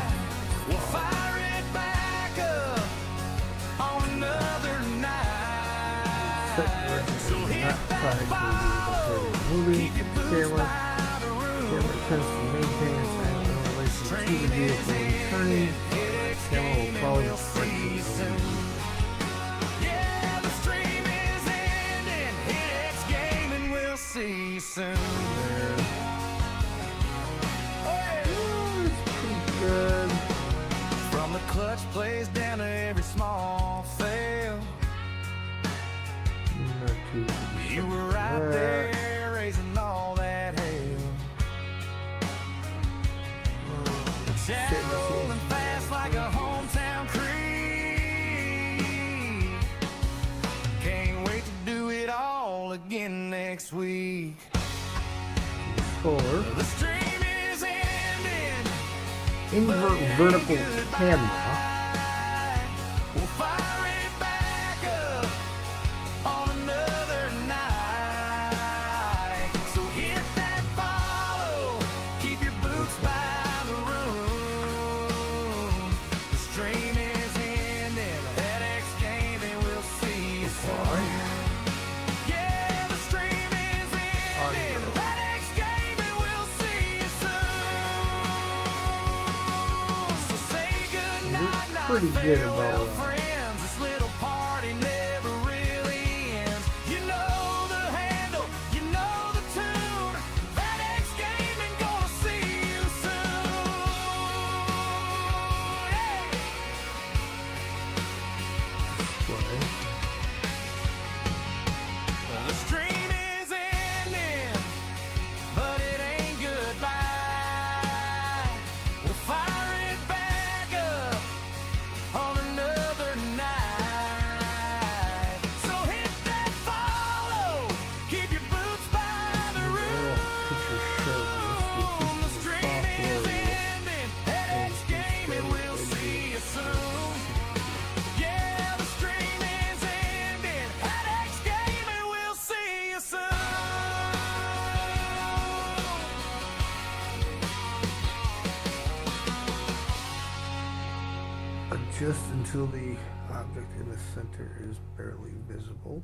We'll fire it back up on another night. set direction not side to moving camera. Camera tends to maintain its angle in relation to the vehicle when turning. Camera will follow the direction of the Yeah, the stream is ending. Hit X game and we'll see you soon. good. From the clutch plays down to every small fail. Not too You were right there raising all that hell. Chat rolling fast like a hometown creek. Can't wait to do it all again next week. Four. The stream is ending. Invert vertical camera. We'll fire it back up on another night. So hit that follow, keep your boots by the room. The stream is ending, that X game and we'll see you soon. Yeah, the stream is ending, that X game and we'll see you soon. So say goodnight, not Pretty good farewell, about friends. This little party never really ends. You know the handle, you know the tune. That X game and gonna see you soon. The stream is ending, but it ain't goodbye. We'll fire it back up on another night. So hit that follow, keep your boots by the room. The stream is ending, that X game and we'll see you soon. Yeah, the stream is ending, that X game and we'll see you soon. Adjust until the object in the center is barely visible.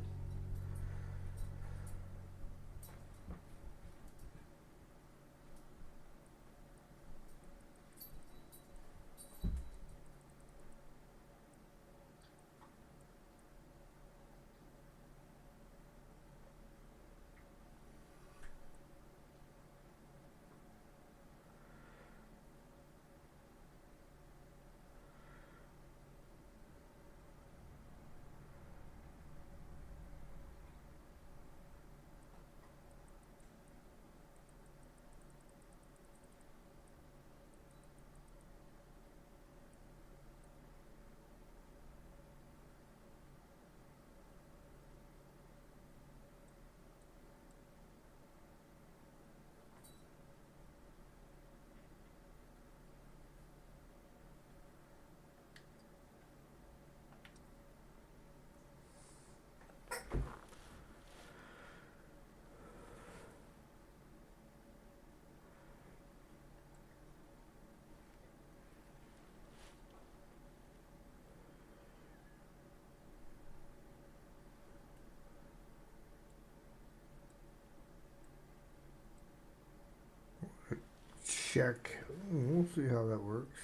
Check. We'll see how that works.